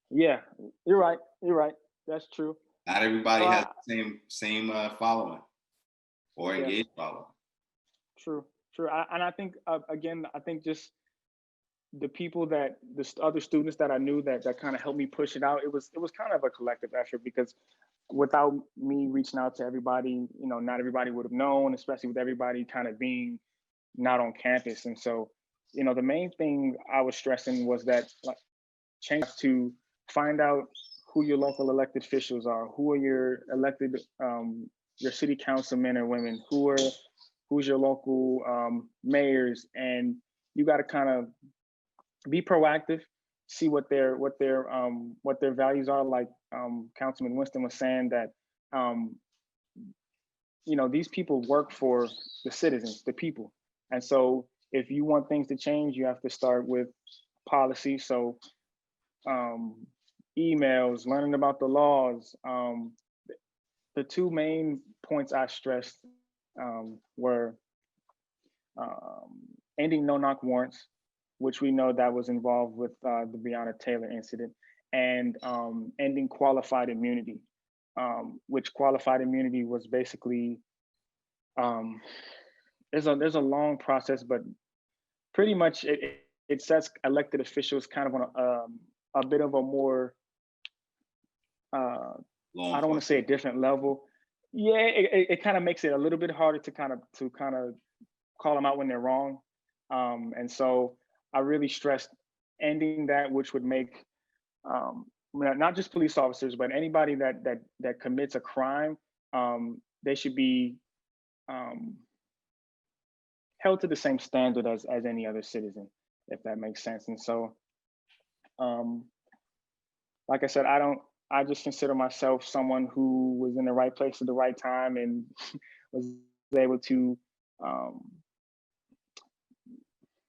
Yeah, you're right. That's true. Not everybody has the same following or engaged following. True. And I think again, I think just the people the other students that I knew that kind of helped me push it out. It was kind of a collective effort, because without me reaching out to everybody, not everybody would have known, especially with everybody kind of being not on campus. And so, the main thing I was stressing was that change to find out who your local elected officials are, who are your elected, your city council men or women, who's your local mayors, and you got to kind of be proactive, see what their values are. Like Councilman Winston was saying, that these people work for the citizens, the people, and so if you want things to change, you have to start with policy. So emails, learning about the laws. The two main points I stressed were ending no-knock warrants, which we know that was involved with the Breonna Taylor incident, and ending qualified immunity, which qualified immunity was basically, there's a long process, but pretty much it sets elected officials kind of on a bit of a more, I don't want to say a different level. Yeah, it kind of makes it a little bit harder to kind of call them out when they're wrong. And so I really stressed ending that, which would make not just police officers, but anybody that commits a crime, they should be held to the same standard as any other citizen, if that makes sense. And so, like I said, I just consider myself someone who was in the right place at the right time and was able to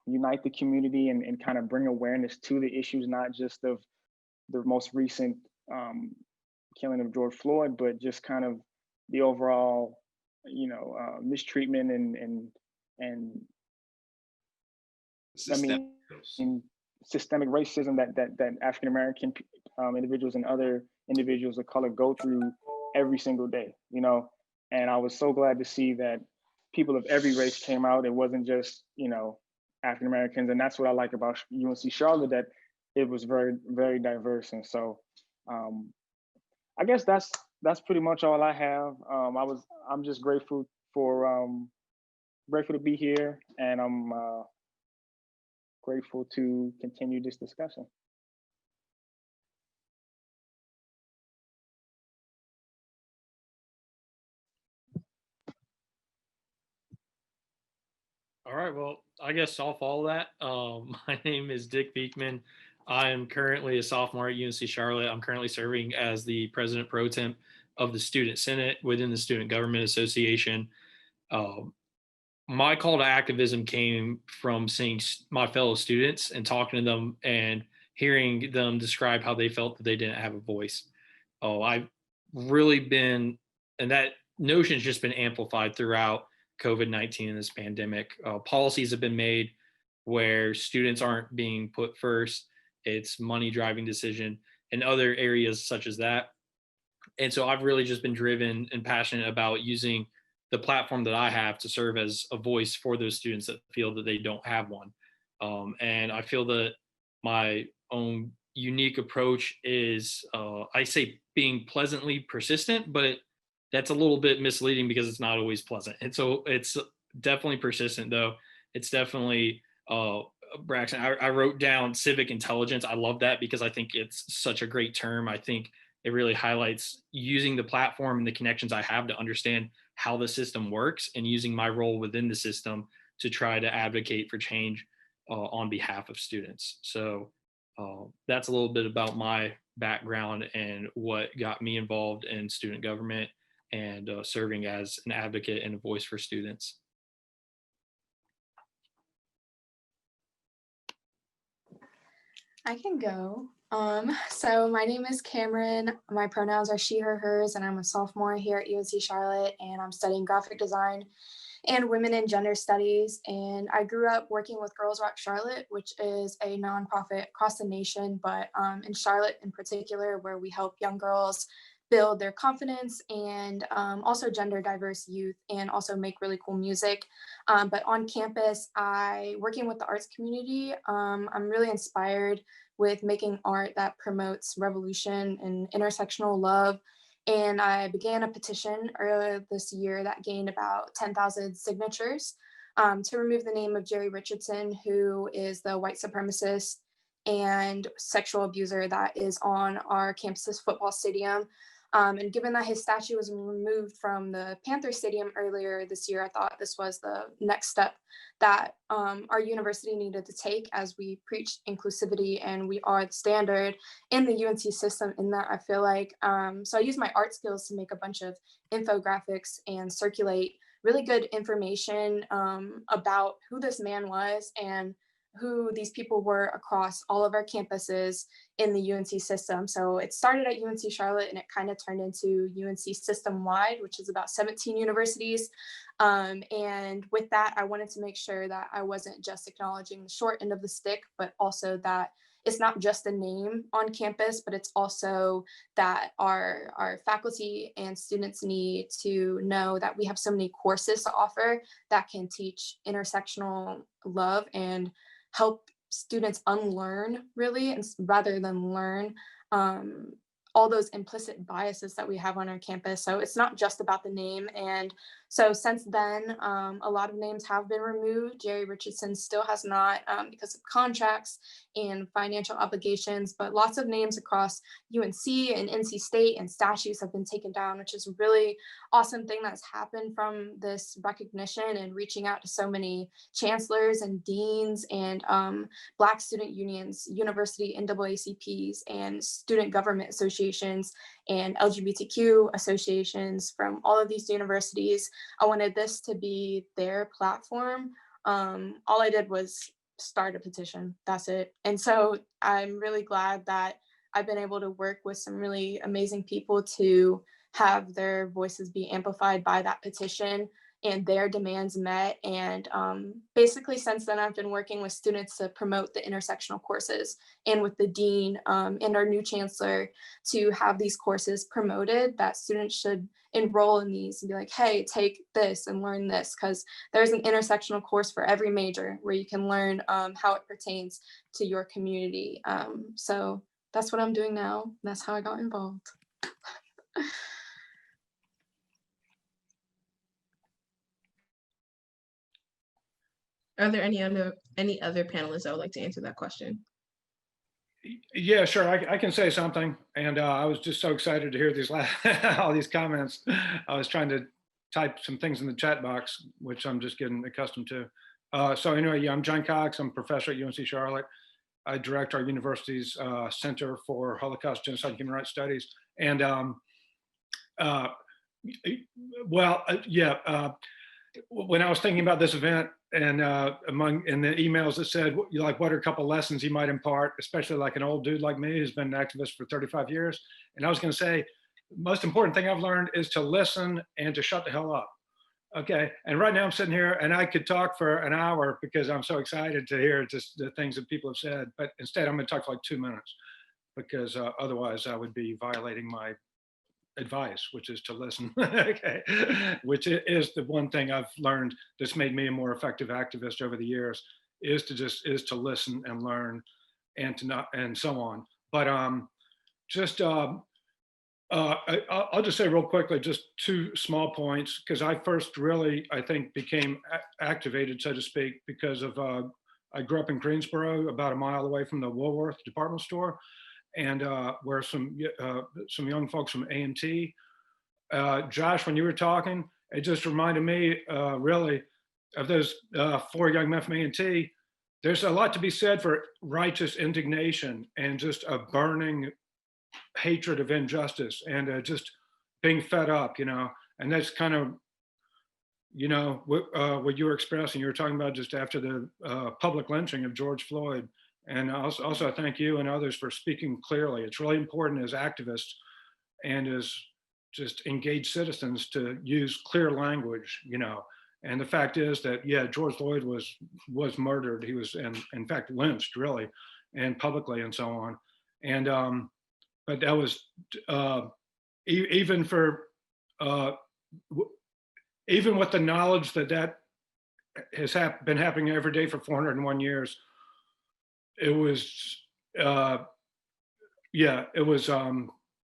unite the community and kind of bring awareness to the issues, not just of the most recent killing of George Floyd, but just kind of the overall, mistreatment and systemic racism that African American individuals and other individuals of color go through every single day, And I was so glad to see that people of every race came out. It wasn't just, African Americans, and that's what I like about UNC Charlotte, that it was very, very diverse. And so, I guess that's pretty much all I have. I'm just grateful to be here, and I'm grateful to continue this discussion. All right, well, I guess I'll follow that. My name is Dick Beekman. I am currently a sophomore at UNC Charlotte. I'm currently serving as the president pro temp of the Student Senate within the Student Government Association. My call to activism came from seeing my fellow students and talking to them and hearing them describe how they felt that they didn't have a voice. I've really been, and that notion's just been amplified throughout COVID-19 and this pandemic. Policies have been made where students aren't being put first. It's money driving decision and other areas such as that. And so I've really just been driven and passionate about using the platform that I have to serve as a voice for those students that feel that they don't have one. And I feel that my own unique approach is, I say, being pleasantly persistent, but that's a little bit misleading because it's not always pleasant. And so it's definitely persistent though. It's definitely, Braxton, I wrote down civic intelligence. I love that because I think it's such a great term. I think it really highlights using the platform and the connections I have to understand how the system works and using my role within the system to try to advocate for change on behalf of students. So that's a little bit about my background and what got me involved in student government and serving as an advocate and a voice for students. I can go. So my name is Cameron. My pronouns are she, her, hers, and I'm a sophomore here at UNC Charlotte, and I'm studying graphic design and women and gender studies. And I grew up working with Girls Rock Charlotte, which is a nonprofit across the nation, but in Charlotte in particular, where we help young girls build their confidence and also gender diverse youth and also make really cool music. But on campus, working with the arts community, I'm really inspired with making art that promotes revolution and intersectional love. And I began a petition earlier this year that gained about 10,000 signatures to remove the name of Jerry Richardson, who is the white supremacist and sexual abuser that is on our campus's football stadium. And given that his statue was removed from the Panther Stadium earlier this year, I thought this was the next step that our university needed to take as we preach inclusivity and we are the standard in the UNC system in that I feel like. So I use my art skills to make a bunch of infographics and circulate really good information about who this man was and who these people were across all of our campuses in the UNC system. So it started at UNC Charlotte and it kind of turned into UNC system-wide, which is about 17 universities. And with that, I wanted to make sure that I wasn't just acknowledging the short end of the stick, but also that it's not just a name on campus, but it's also that our faculty and students need to know that we have so many courses to offer that can teach intersectional love and help students unlearn really, and rather than learn all those implicit biases that we have on our campus. So it's not just about the name. And so since then, a lot of names have been removed. Jerry Richardson still has not because of contracts and financial obligations, but lots of names across UNC and NC State and statues have been taken down, which is a really awesome thing that's happened from this recognition and reaching out to so many chancellors and deans and Black student unions, university NAACPs, and student government associations and LGBTQ associations from all of these universities. I wanted this to be their platform. All I did was start a petition. That's it. And so I'm really glad that I've been able to work with some really amazing people to have their voices be amplified by that petition and their demands met. And basically since then, I've been working with students to promote the intersectional courses and with the dean and our new chancellor to have these courses promoted, that students should enroll in these and be like, hey, take this and learn this, because there's an intersectional course for every major where you can learn how it pertains to your community. So that's what I'm doing now. That's how I got involved. Are there any other panelists that would like to answer that question? Yeah, sure. I can say something. And I was just so excited to hear these all these comments. I was trying to type some things in the chat box, which I'm just getting accustomed to. So anyway, yeah, I'm John Cox. I'm a professor at UNC Charlotte. I direct our university's Center for Holocaust, Genocide, and Human Rights Studies. And when I was thinking about this event, and in the emails that said, like, what are a couple lessons you might impart, especially like an old dude like me who's been an activist for 35 years. And I was going to say, most important thing I've learned is to listen and to shut the hell up. Okay. And right now I'm sitting here and I could talk for an hour because I'm so excited to hear just the things that people have said. But instead, I'm going to talk for like 2 minutes because otherwise I would be violating my advice, which is to listen. Okay, which is the one thing I've learned that's made me a more effective activist over the years, is to listen and learn and to not and so on. But I'll just say real quickly, just two small points, because I first really, I think, became activated, so to speak, because of, I grew up in Greensboro, about a mile away from the Woolworth department store, and where some young folks from A&T. Josh, when you were talking, it just reminded me really of those 4 young men from A&T. There's a lot to be said for righteous indignation and just a burning hatred of injustice and just being fed up, and that's kind of, what you were expressing. You were talking about just after the public lynching of George Floyd. And also thank you and others for speaking clearly. It's really important as activists and as just engaged citizens to use clear language, And the fact is that, yeah, George Floyd was murdered. He was, in fact, lynched, really, and publicly and so on. And but that was even with the knowledge that has been happening every day for 401 years. It was, it was,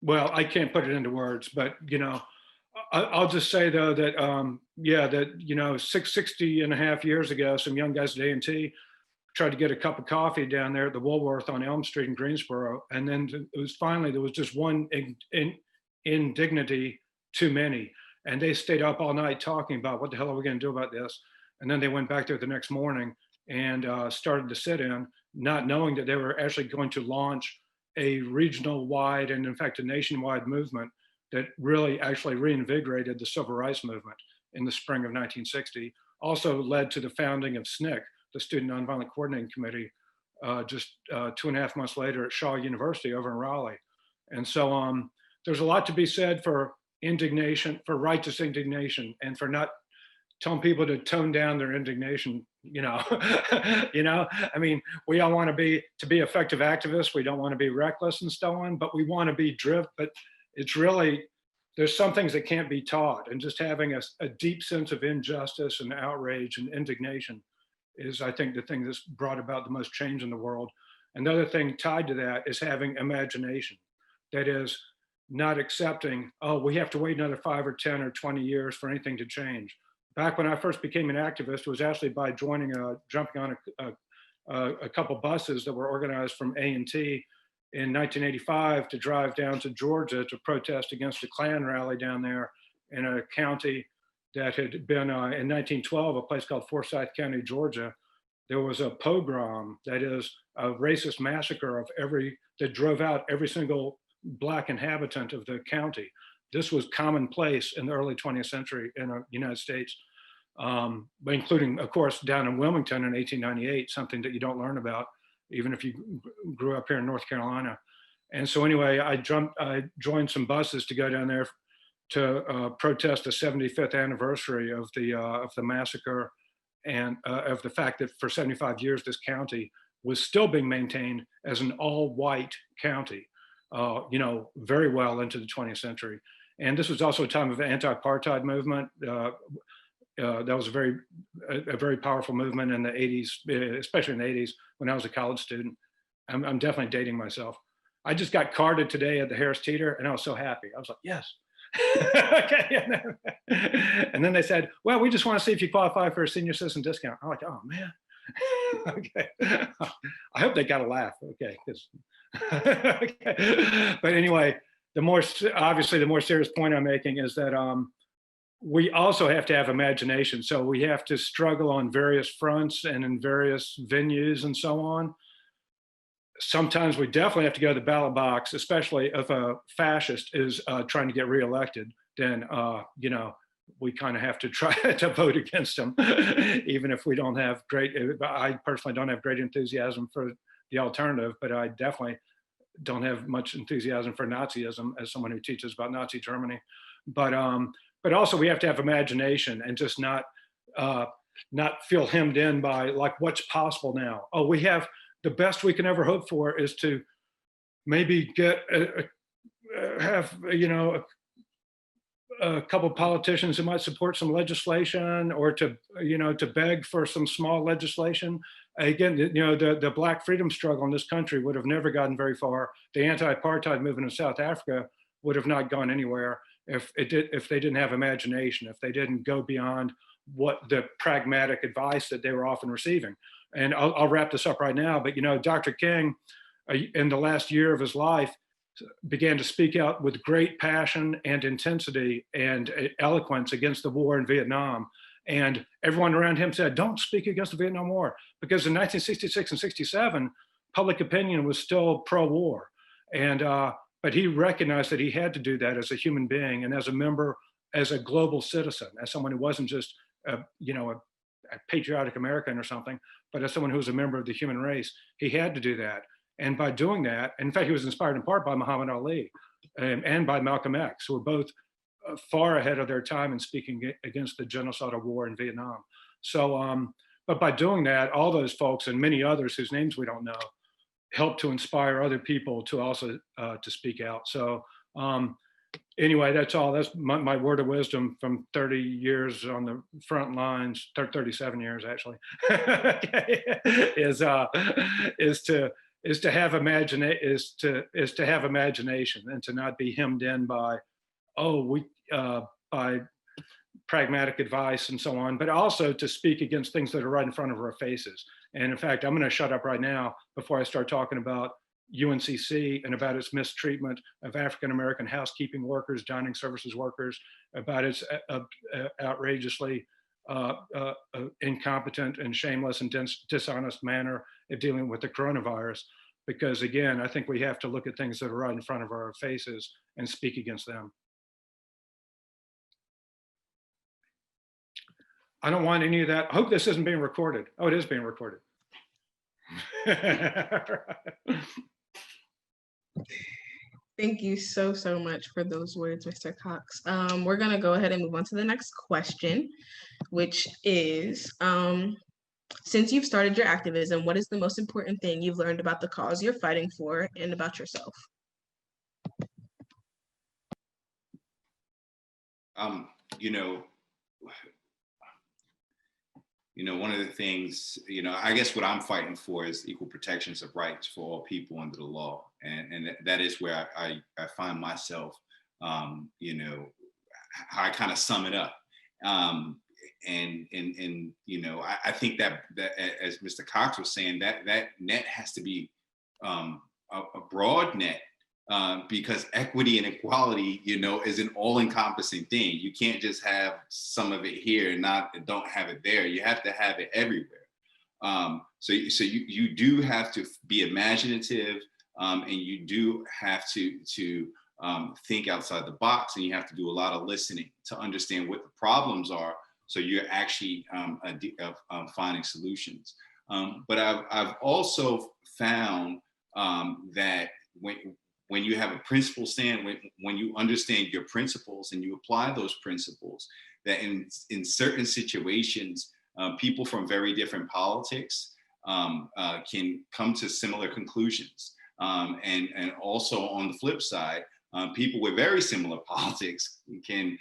well, I can't put it into words, but, I'll just say though that, 60 and a half years ago, some young guys at A&T tried to get a cup of coffee down there at the Woolworth on Elm Street in Greensboro. And then it was finally, there was just one indignity too many. And they stayed up all night talking about what the hell are we going to do about this? And then they went back there the next morning and started to sit in, not knowing that they were actually going to launch a regional wide and in fact a nationwide movement that really actually reinvigorated the civil rights movement in the spring of 1960. Also led to the founding of SNCC, the Student Nonviolent Coordinating Committee, just 2.5 months later at Shaw University over in Raleigh. And so there's a lot to be said for indignation, for righteous indignation, and for not telling people to tone down their indignation. I mean, we all want to be effective activists. We don't want to be reckless and so on, but we want to be driven. But it's really, there's some things that can't be taught, and just having a deep sense of injustice and outrage and indignation is, I think, the thing that's brought about the most change in the world. Another thing tied to that is having imagination. That is, not accepting, oh, we have to wait another 5 or 10 or 20 years for anything to change. Back when I first became an activist, it was actually by jumping on a couple buses that were organized from A&T in 1985 to drive down to Georgia to protest against a Klan rally down there in a county that had been, in 1912, a place called Forsyth County, Georgia. There was a pogrom, that is a racist massacre that drove out every single Black inhabitant of the county. This was commonplace in the early 20th century in the United States, but including, of course, down in Wilmington in 1898, something that you don't learn about, even if you grew up here in North Carolina. And so anyway, I joined some buses to go down there to protest the 75th anniversary of the massacre, and of the fact that for 75 years, this county was still being maintained as an all-white county. Very well into the 20th century. And this was also a time of the anti-apartheid movement. That was a very powerful movement in the 80s, especially in the 80s when I was a college student. I'm definitely dating myself. I just got carded today at the Harris Teeter and I was so happy. I was like, yes. Okay. And then they said, well, we just want to see if you qualify for a senior citizen discount. I'm like, oh man. Okay. I hope they got a laugh. Okay. Okay. But anyway, the more serious point I'm making is that we also have to have imagination. So we have to struggle on various fronts and in various venues and so on. Sometimes we definitely have to go to the ballot box, especially if a fascist is trying to get reelected. Then we kind of have to try to vote against them, even if we don't have I personally don't have great enthusiasm for the alternative, but I definitely don't have much enthusiasm for Nazism as someone who teaches about Nazi Germany. But also we have to have imagination and just not feel hemmed in by like what's possible now. Oh, we have the best we can ever hope for is to maybe get have a couple of politicians who might support some legislation, or to beg for some small legislation. Again, the Black freedom struggle in this country would have never gotten very far. The anti-apartheid movement in South Africa would have not gone anywhere if they didn't have imagination, if they didn't go beyond what the pragmatic advice that they were often receiving. And I'll wrap this up right now, but Dr. King, in the last year of his life, began to speak out with great passion and intensity and eloquence against the war in Vietnam. And everyone around him said, don't speak against the Vietnam War, because in 1966 and 67, public opinion was still pro-war. And but he recognized that he had to do that as a human being and as a member, as a global citizen, as someone who wasn't just a patriotic American or something, but as someone who was a member of the human race. He had to do that. And by doing that, and in fact, he was inspired in part by Muhammad Ali and by Malcolm X, who were both far ahead of their time in speaking against the genocidal war in Vietnam. So, but by doing that, all those folks and many others whose names we don't know, helped to inspire other people to also to speak out. So anyway, that's all. That's my word of wisdom from 30 years on the front lines, 37 years actually, is to have imagination and to not be hemmed in by by pragmatic advice and so on, but also to speak against things that are right in front of our faces. And in fact, I'm going to shut up right now before I start talking about UNCC and about its mistreatment of African-American housekeeping workers, dining services workers, about its outrageously incompetent and shameless and dishonest manner of dealing with the coronavirus. Because again, I think we have to look at things that are right in front of our faces and speak against them. I don't want any of that. I hope this isn't being recorded. Oh, it is being recorded. Thank you so much for those words, Mr. Cox. We're gonna go ahead and move on to the next question, which is, since you've started your activism, what is the most important thing you've learned about the cause you're fighting for and about yourself? One of the things, I guess what I'm fighting for is equal protections of rights for all people under the law. And that is where I find myself, how I kind of sum it up. I think that as Mr. Cox was saying, that net has to be a broad net. Because equity and equality, is an all-encompassing thing. You can't just have some of it here and don't have it there. You have to have it everywhere. So you do have to be imaginative, and you do have to think outside the box, and you have to do a lot of listening to understand what the problems are. So you're actually finding solutions. But I've also found that when you have a principle stand, when you understand your principles and you apply those principles, that in certain situations, people from very different politics can come to similar conclusions. And also on the flip side, people with very similar politics can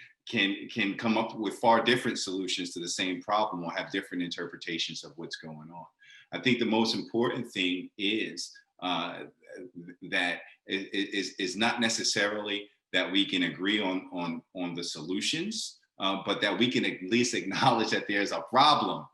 come up with far different solutions to the same problem or have different interpretations of what's going on. I think the most important thing is that is not necessarily that we can agree on the solutions, but that we can at least acknowledge that there's a problem,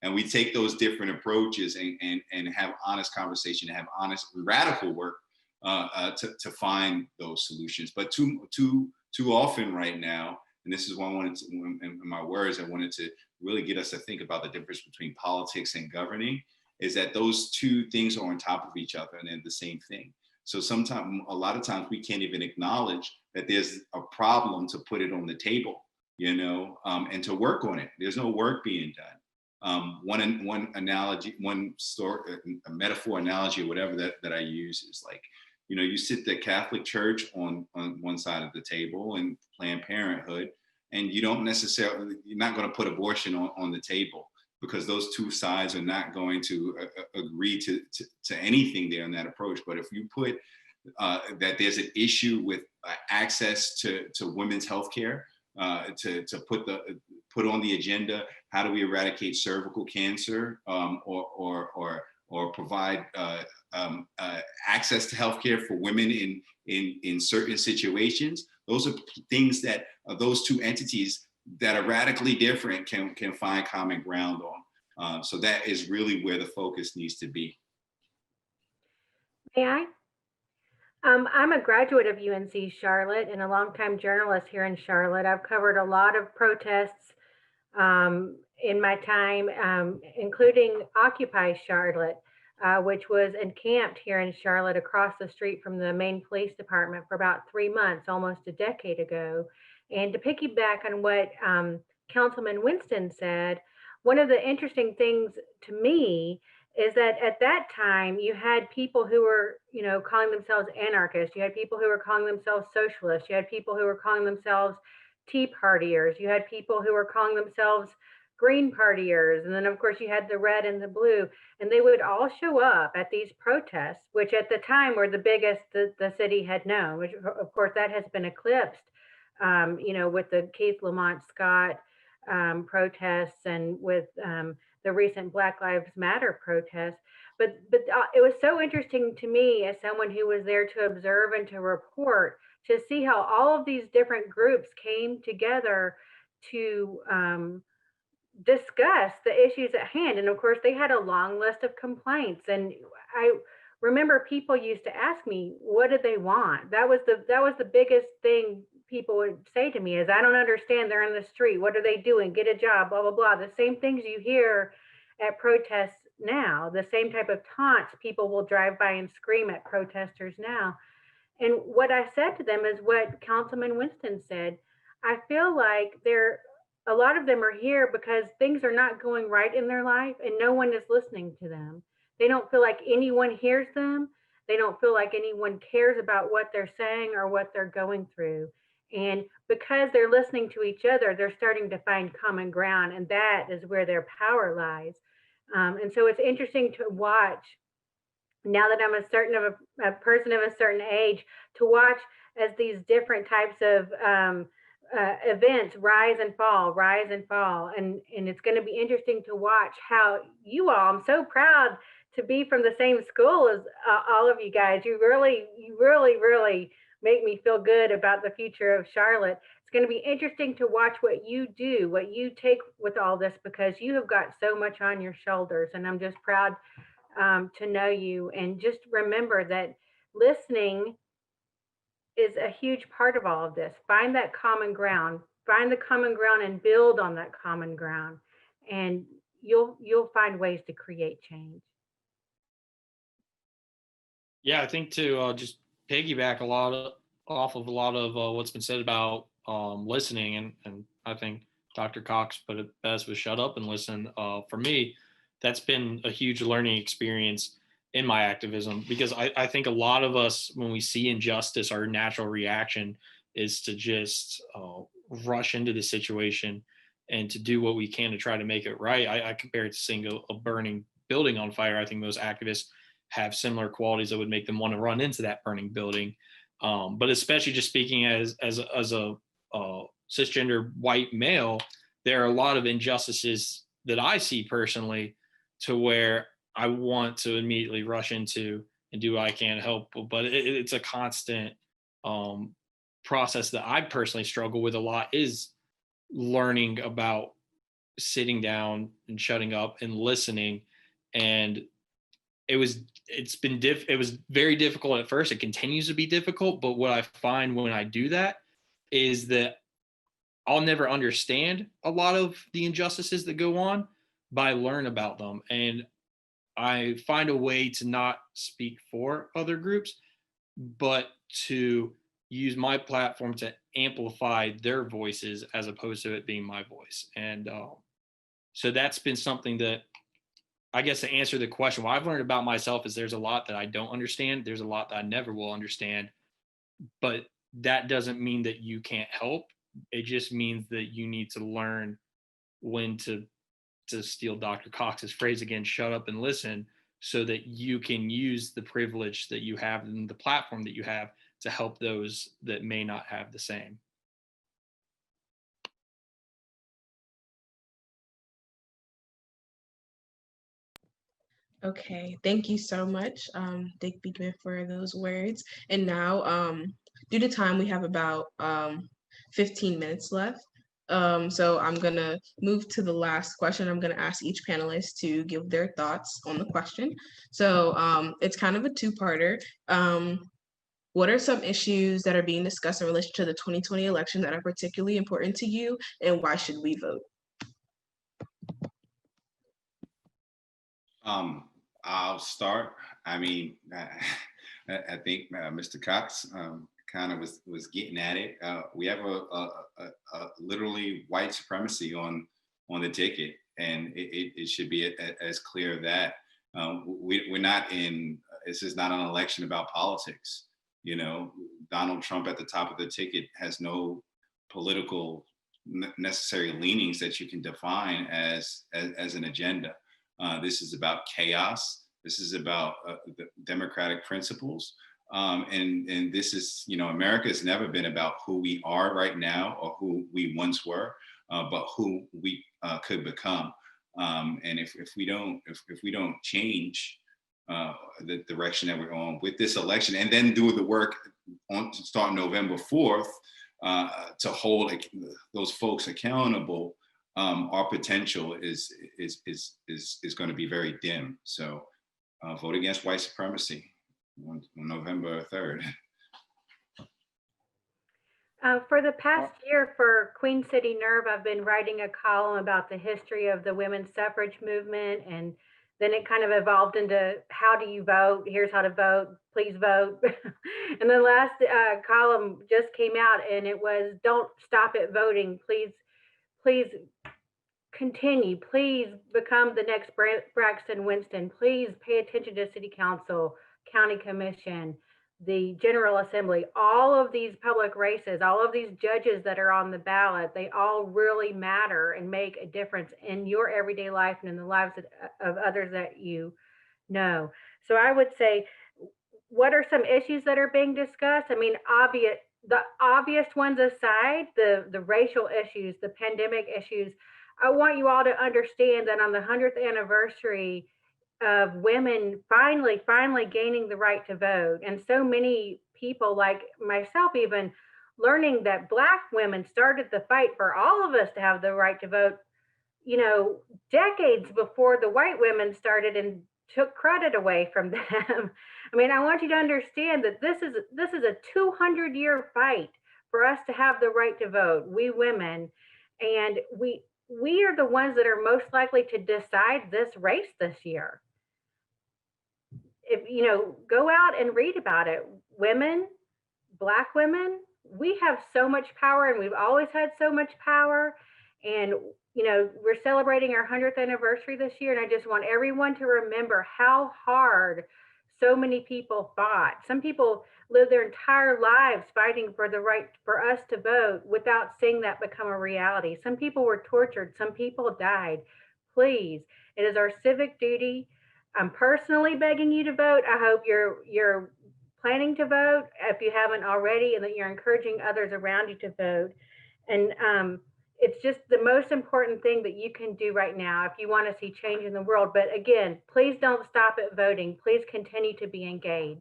and we take those different approaches and have honest conversation, and have honest radical work to find those solutions. But too often right now, and this is why I wanted to, in my words, I wanted to really get us to think about the difference between politics and governing, is that those two things are on top of each other and they're the same thing. So a lot of times we can't even acknowledge that there's a problem to put it on the table, and to work on it. There's no work being done. One analogy, one story, a metaphor analogy or whatever that I use is like, you sit the Catholic Church on one side of the table and Planned Parenthood, and you're not going to put abortion on the table, because those two sides are not going to agree to anything there in that approach. But if you put that there's an issue with access to women's health care, to put on the agenda, how do we eradicate cervical cancer, or or provide access to healthcare for women in certain situations. Those are things that those two entities that are radically different can find common ground on. So that is really where the focus needs to be. May I? I'm a graduate of UNC Charlotte and a longtime journalist here in Charlotte. I've covered a lot of protests in my time, including Occupy Charlotte, which was encamped here in Charlotte across the street from the main police department for about 3 months, almost a decade ago. And to piggyback on what Councilman Winston said, one of the interesting things to me is that at that time you had people who were, calling themselves anarchists. You had people who were calling themselves socialists. You had people who were calling themselves Tea Partiers. You had people who were calling themselves Green Partiers. And then of course you had the red and the blue, and they would all show up at these protests, which at the time were the biggest the city had known, which of course that has been eclipsed, with the Keith Lamont Scott protests and with the recent Black Lives Matter protests. But it was so interesting to me as someone who was there to observe and to report, to see how all of these different groups came together to discuss the issues at hand. And of course, they had a long list of complaints. And I remember people used to ask me, what did they want? That was the biggest thing people would say to me is, I don't understand. They're in the street. What are they doing? Get a job, blah, blah, blah. The same things you hear at protests now, the same type of taunts people will drive by and scream at protesters now. And what I said to them is what Councilman Winston said. I feel like a lot of them are here because things are not going right in their life and no one is listening to them. They don't feel like anyone hears them. They don't feel like anyone cares about what they're saying or what they're going through. And because they're listening to each other, they're starting to find common ground, and that is where their power lies. And so it's interesting to watch, now that I'm a person of a certain age, to watch as these different types of events rise and fall. And it's going to be interesting to watch how you all, I'm so proud to be from the same school as all of you guys. You really make me feel good about the future of Charlotte. It's going to be interesting to watch what you do, what you take with all this, because you have got so much on your shoulders. And I'm just proud to know you. And just remember that listening is a huge part of all of this. Find that common ground, and build on that common ground. And you'll find ways to create change. Yeah, I think to just piggyback off of a lot of what's been said about listening, and I think Dr. Cox put it best with shut up and listen. For me, that's been a huge learning experience in my activism, because I think a lot of us, when we see injustice, our natural reaction is to just rush into the situation and to do what we can to try to make it right. I compare it to seeing a burning building on fire. I think those activists have similar qualities that would make them want to run into that burning building. But especially just speaking as a cisgender white male, there are a lot of injustices that I see personally to where I want to immediately rush into and do what I can to help. But it's a constant process that I personally struggle with a lot, is learning about sitting down and shutting up and listening. And it was very difficult at first. It continues to be difficult. But what I find when I do that is that I'll never understand a lot of the injustices that go on, but I learn about them. And I find a way to not speak for other groups, but to use my platform to amplify their voices as opposed to it being my voice. And so that's been something that, I guess, to answer the question, what I've learned about myself is there's a lot that I don't understand. There's a lot that I never will understand, but that doesn't mean that you can't help. It just means that you need to learn when to steal Dr. Cox's phrase again, shut up and listen, so that you can use the privilege that you have and the platform that you have to help those that may not have the same. Okay, thank you so much, Dick Beekman, for those words. And now, due to time, we have about 15 minutes left. So I'm gonna move to the last question. I'm gonna ask each panelist to give their thoughts on the question. So it's kind of a two-parter. What are some issues that are being discussed in relation to the 2020 election that are particularly important to you, and why should we vote? I'll start. I mean, I think Mr. Cox kind of was getting at it. We have a literally white supremacy on the ticket, and it should be as clear that we're not in. This is not an election about politics. You know, Donald Trump at the top of the ticket has no political necessary leanings that you can define as an agenda. This is about chaos. This is about the democratic principles. And this is, you know, America has never been about who we are right now or who we once were, but who we could become. And if we don't change the direction that we're on with this election, and then do the work on to start November 4th to hold those folks accountable, our potential is going to be very dim. So vote against white supremacy on November 3rd. For the past year for Queen City Nerve, I've been writing a column about the history of the women's suffrage movement, and then it kind of evolved into how do you vote? Here's how to vote, please vote. And the last column just came out and it was, don't stop at voting, please continue, please become the next Braxton Winston, please pay attention to city council, county commission, the General Assembly, all of these public races, all of these judges that are on the ballot, they all really matter and make a difference in your everyday life and in the lives of others that you know. So I would say, what are some issues that are being discussed? I mean, the obvious ones aside, the racial issues, the pandemic issues, I want you all to understand that on the 100th anniversary of women finally gaining the right to vote, and so many people like myself even learning that Black women started the fight for all of us to have the right to vote, you know, decades before the white women started and took credit away from them. I mean, I want you to understand that this is a 200-year fight for us to have the right to vote, we women, and we are the ones that are most likely to decide this race this year. If you know, go out and read about it. Women, Black women, we have so much power, and we've always had so much power. And you know, we're celebrating our 100th anniversary this year, and I just want everyone to remember how hard so many people fought. Some people lived their entire lives fighting for the right for us to vote without seeing that become a reality. Some people were tortured, some people died. Please, it is our civic duty. I'm personally begging you to vote. I hope you're planning to vote if you haven't already, and that you're encouraging others around you to vote. And it's just the most important thing that you can do right now if you want to see change in the world. But again, please don't stop at voting. Please continue to be engaged.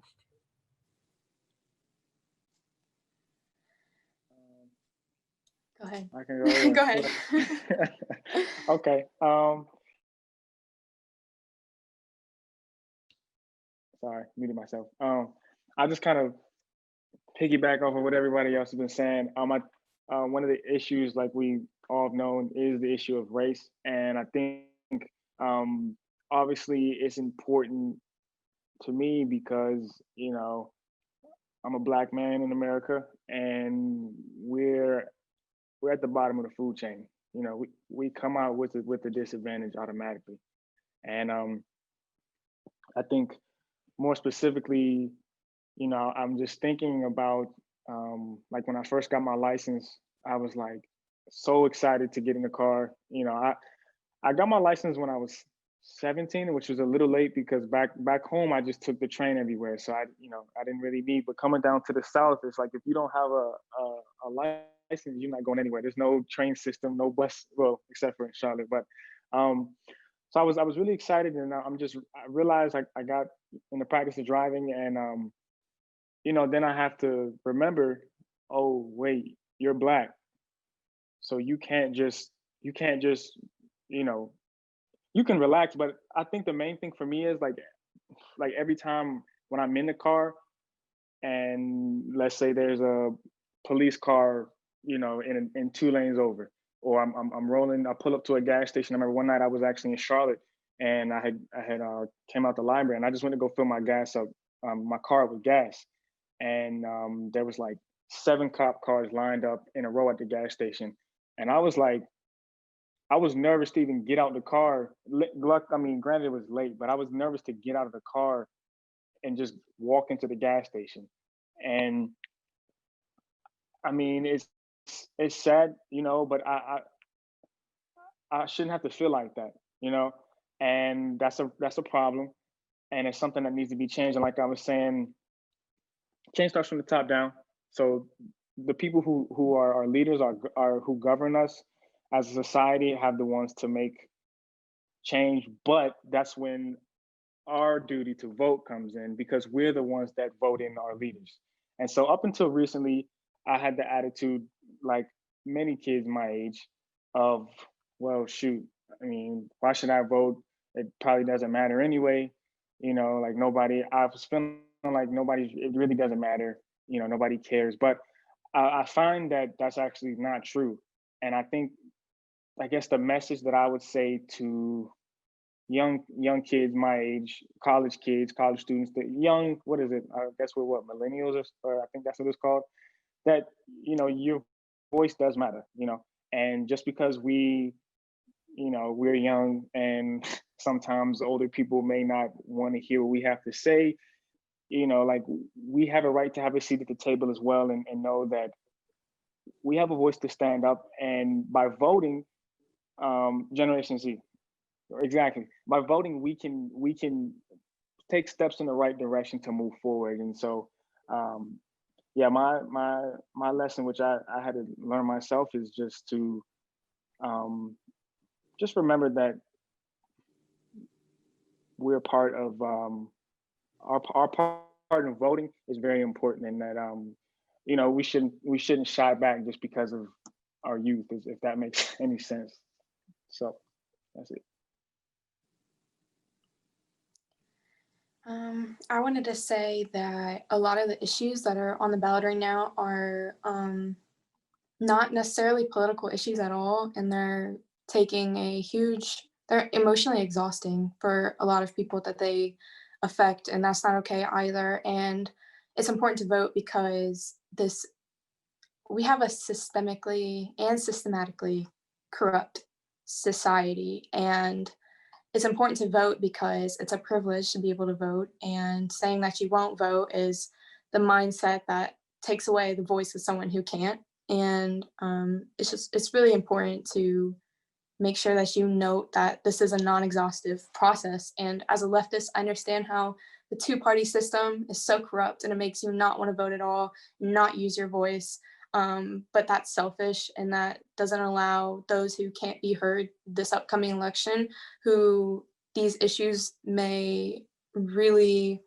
Go ahead. I can go. Go ahead. Okay. Sorry, muted myself. I just kind of piggyback off of what everybody else has been saying. One of the issues, like we all have known, is the issue of race, and I think obviously it's important to me because, you know, I'm a Black man in America, and we're at the bottom of the food chain. You know, we come out with the disadvantage automatically, and I think more specifically, you know, I'm just thinking about like when I first got my license, I was like so excited to get in the car. You know, I got my license when I was 17, which was a little late because back home I just took the train everywhere. So I didn't really need. But coming down to the South, it's like if you don't have a license, you're not going anywhere. There's no train system, no bus, well, except for in Charlotte. But so I was really excited, and I realized I got in the practice of driving, and then I have to remember, oh wait, you're Black, so you can't just you know you can relax, but I think the main thing for me is like every time when I'm in the car and let's say there's a police car, in 2 lanes over, or I'm rolling. I pull up to a gas station. I remember one night I was actually in Charlotte, and I had came out the library, and I just went to go fill my gas up, my car with gas, and there was like 7 cop cars lined up in a row at the gas station, and I was nervous to even get out the car. I mean, granted it was late, but I was nervous to get out of the car and just walk into the gas station. And I mean, it's sad, but I shouldn't have to feel like that, and that's a problem, and it's something that needs to be changed. And like I was saying, change starts from the top down. So the people who are our leaders are who govern us as a society have the ones to make change, but that's when our duty to vote comes in, because we're the ones that vote in our leaders. And so up until recently, I had the attitude, like many kids my age, of, well, shoot, I mean, why should I vote? It probably doesn't matter anyway. Like I was feeling like it really doesn't matter. Nobody cares. But I find that that's actually not true. And I guess the message that I would say to young kids my age, college kids, college students, the young, what is it? I guess we're what, millennials, or I think that's what it's called. That your voice does matter. And just because we're young, and sometimes older people may not want to hear what we have to say, like we have a right to have a seat at the table as well, and know that we have a voice to stand up. And by voting, Generation Z. Exactly. By voting, we can take steps in the right direction to move forward. And so, yeah, my lesson, which I had to learn myself, is just to just remember that we're part of our part in voting is very important, and that we shouldn't shy back just because of our youth, if that makes any sense. So that's it. I wanted to say that a lot of the issues that are on the ballot right now are not necessarily political issues at all, and they're they're emotionally exhausting for a lot of people that they affect, and that's not okay either. And it's important to vote because we have a systemically and systematically corrupt society, and it's important to vote because it's a privilege to be able to vote, and saying that you won't vote is the mindset that takes away the voice of someone who can't. And it's really important to make sure that you note that this is a non-exhaustive process. And as a leftist, I understand how the two-party system is so corrupt, and it makes you not want to vote at all, not use your voice. But that's selfish, and that doesn't allow those who can't be heard this upcoming election, who these issues may really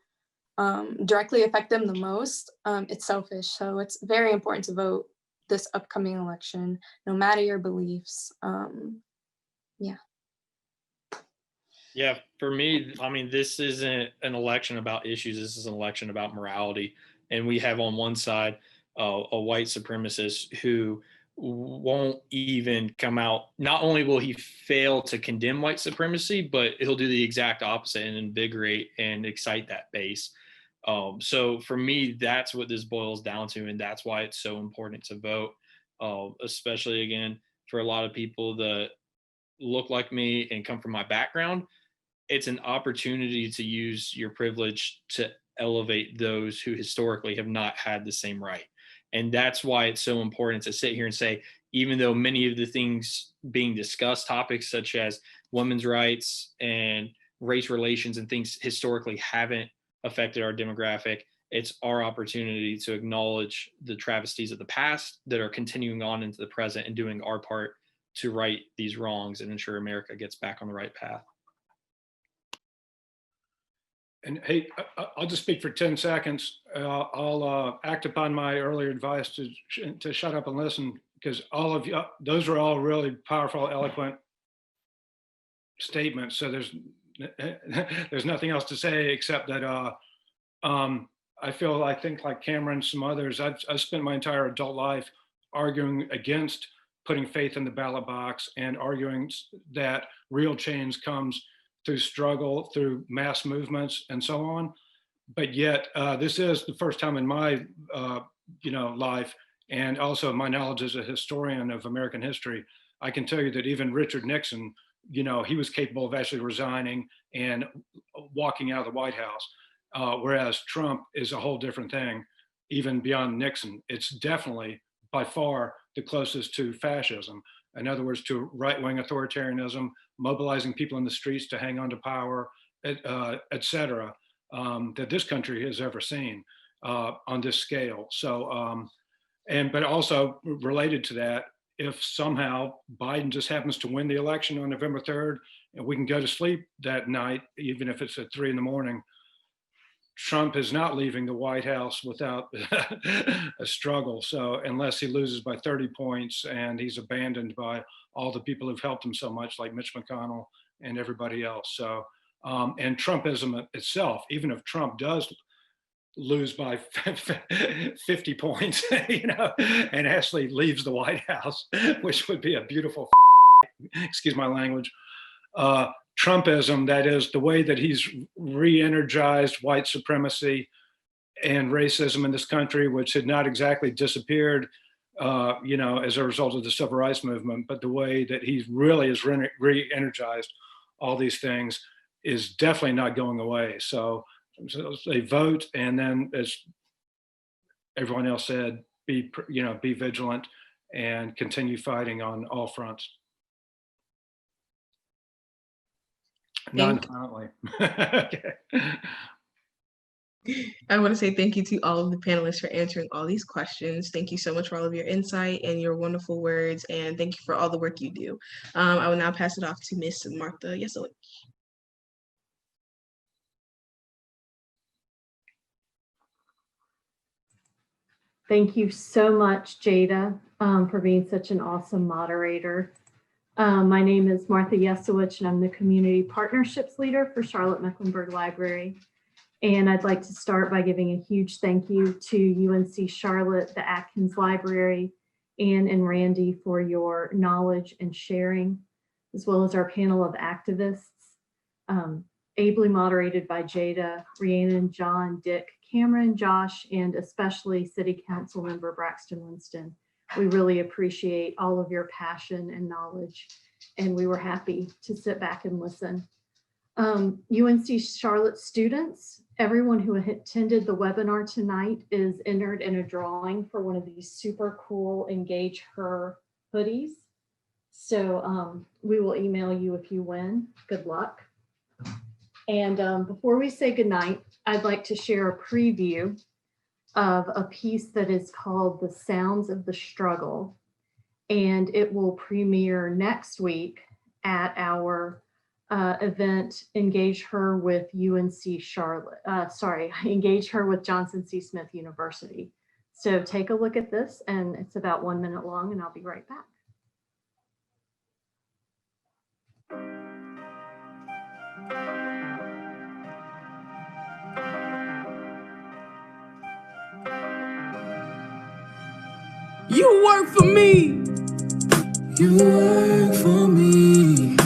directly affect them the most. It's selfish. So it's very important to vote this upcoming election, no matter your beliefs. Yeah. Yeah, for me, I mean, this isn't an election about issues. This is an election about morality. And we have on one side a white supremacist who won't even come out. Not only will he fail to condemn white supremacy, but he'll do the exact opposite and invigorate and excite that base. So for me, that's what this boils down to. And that's why it's so important to vote, especially, again, for a lot of people that look like me and come from my background. It's an opportunity to use your privilege to elevate those who historically have not had the same right. And that's why it's so important to sit here and say, even though many of the things being discussed, topics such as women's rights and race relations and things historically haven't affected our demographic, it's our opportunity to acknowledge the travesties of the past that are continuing on into the present and doing our part to right these wrongs and ensure America gets back on the right path. And hey, I'll just speak for 10 seconds. I'll act upon my earlier advice to shut up and listen, because all of you, those are all really powerful, eloquent statements. So there's nothing else to say except that I think like Cameron and some others, I've spent my entire adult life arguing against putting faith in the ballot box and arguing that real change comes through struggle, through mass movements and so on. But yet this is the first time in my life, and also my knowledge as a historian of American history, I can tell you that even Richard Nixon, he was capable of actually resigning and walking out of the White House. Whereas Trump is a whole different thing, even beyond Nixon. It's definitely by far the closest to fascism. In other words, to right-wing authoritarianism, mobilizing people in the streets to hang on to power, et cetera, that this country has ever seen on this scale. So, but also related to that, if somehow Biden just happens to win the election on November 3rd, and we can go to sleep that night, even if it's at 3 a.m, Trump is not leaving the White House without a struggle. So unless he loses by 30 points and he's abandoned by all the people who've helped him so much, like Mitch McConnell and everybody else. So, and Trumpism itself, even if Trump does lose by 50 points, and actually leaves the White House, which would be a beautiful, excuse my language, Trumpism, that is the way that he's re-energized white supremacy and racism in this country, which had not exactly disappeared, as a result of the civil rights movement, but the way that he really has re-energized all these things is definitely not going away. So they vote, and then, as everyone else said, be vigilant and continue fighting on all fronts. Non-violently. Okay. I want to say thank you to all of the panelists for answering all these questions. Thank you so much for all of your insight and your wonderful words, and thank you for all the work you do. I will now pass it off to Ms. Martha Yesowicz. Thank you so much, Jada, for being such an awesome moderator. My name is Martha Yesowicz, and I'm the Community Partnerships Leader for Charlotte Mecklenburg Library. And I'd like to start by giving a huge thank you to UNC Charlotte, the Atkins Library, Anne and Randy for your knowledge and sharing, as well as our panel of activists, ably moderated by Jada, Rhiannon, John, Dick, Cameron, Josh, and especially City Council Member Braxton Winston. We really appreciate all of your passion and knowledge, and we were happy to sit back and listen. UNC Charlotte students, everyone who attended the webinar tonight is entered in a drawing for one of these super cool Engage Her hoodies. So we will email you if you win. Good luck. And before we say goodnight, I'd like to share a preview of a piece that is called The Sounds of the Struggle. And it will premiere next week at our event, Engage Her with UNC Charlotte, Engage Her with Johnson C. Smith University. So take a look at this, and it's about 1 minute long, and I'll be right back. You work for me. You work for me.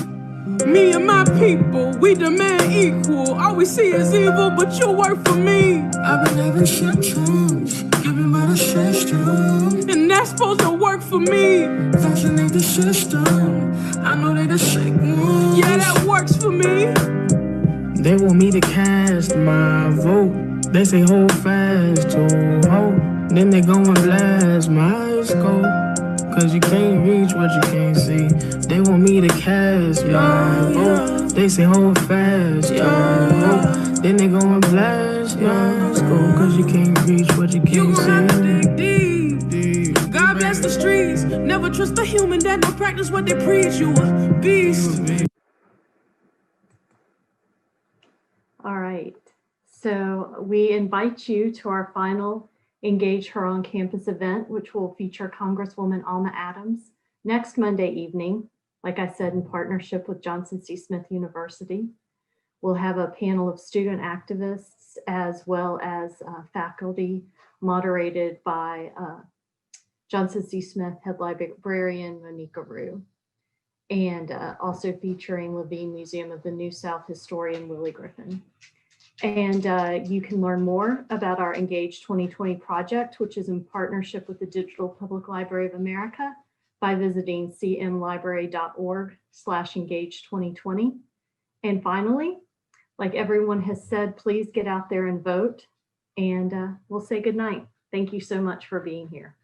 Me and my people, we demand equal. All we see is evil, but you work for me. I've been having symptoms, given by the system. And that's supposed to work for me. Vaccinate the system. I know they the sick ones. Yeah, that works for me. They want me to cast my vote. They say hold fast to hope. Then they go and blast my scope. Cause you can't reach what you can't see. They want me to cast my vote. They say hold fast to hope. Then they go and blast my scope. Cause you can't reach what you can't see. Have to dig deep. God bless the streets. Never trust a human that don't practice what they preach. You a beast. All right. So we invite you to our final Engage Her on Campus event, which will feature Congresswoman Alma Adams next Monday evening, like I said, in partnership with Johnson C. Smith University. We'll have a panel of student activists as well as faculty moderated by Johnson C. Smith Head Librarian Monica Rue, and also featuring Levine Museum of the New South historian Willie Griffin. And you can learn more about our Engage 2020 project, which is in partnership with the Digital Public Library of America, by visiting cmlibrary.org/engage2020. And finally, like everyone has said, please get out there and vote, and we'll say good night. Thank you so much for being here.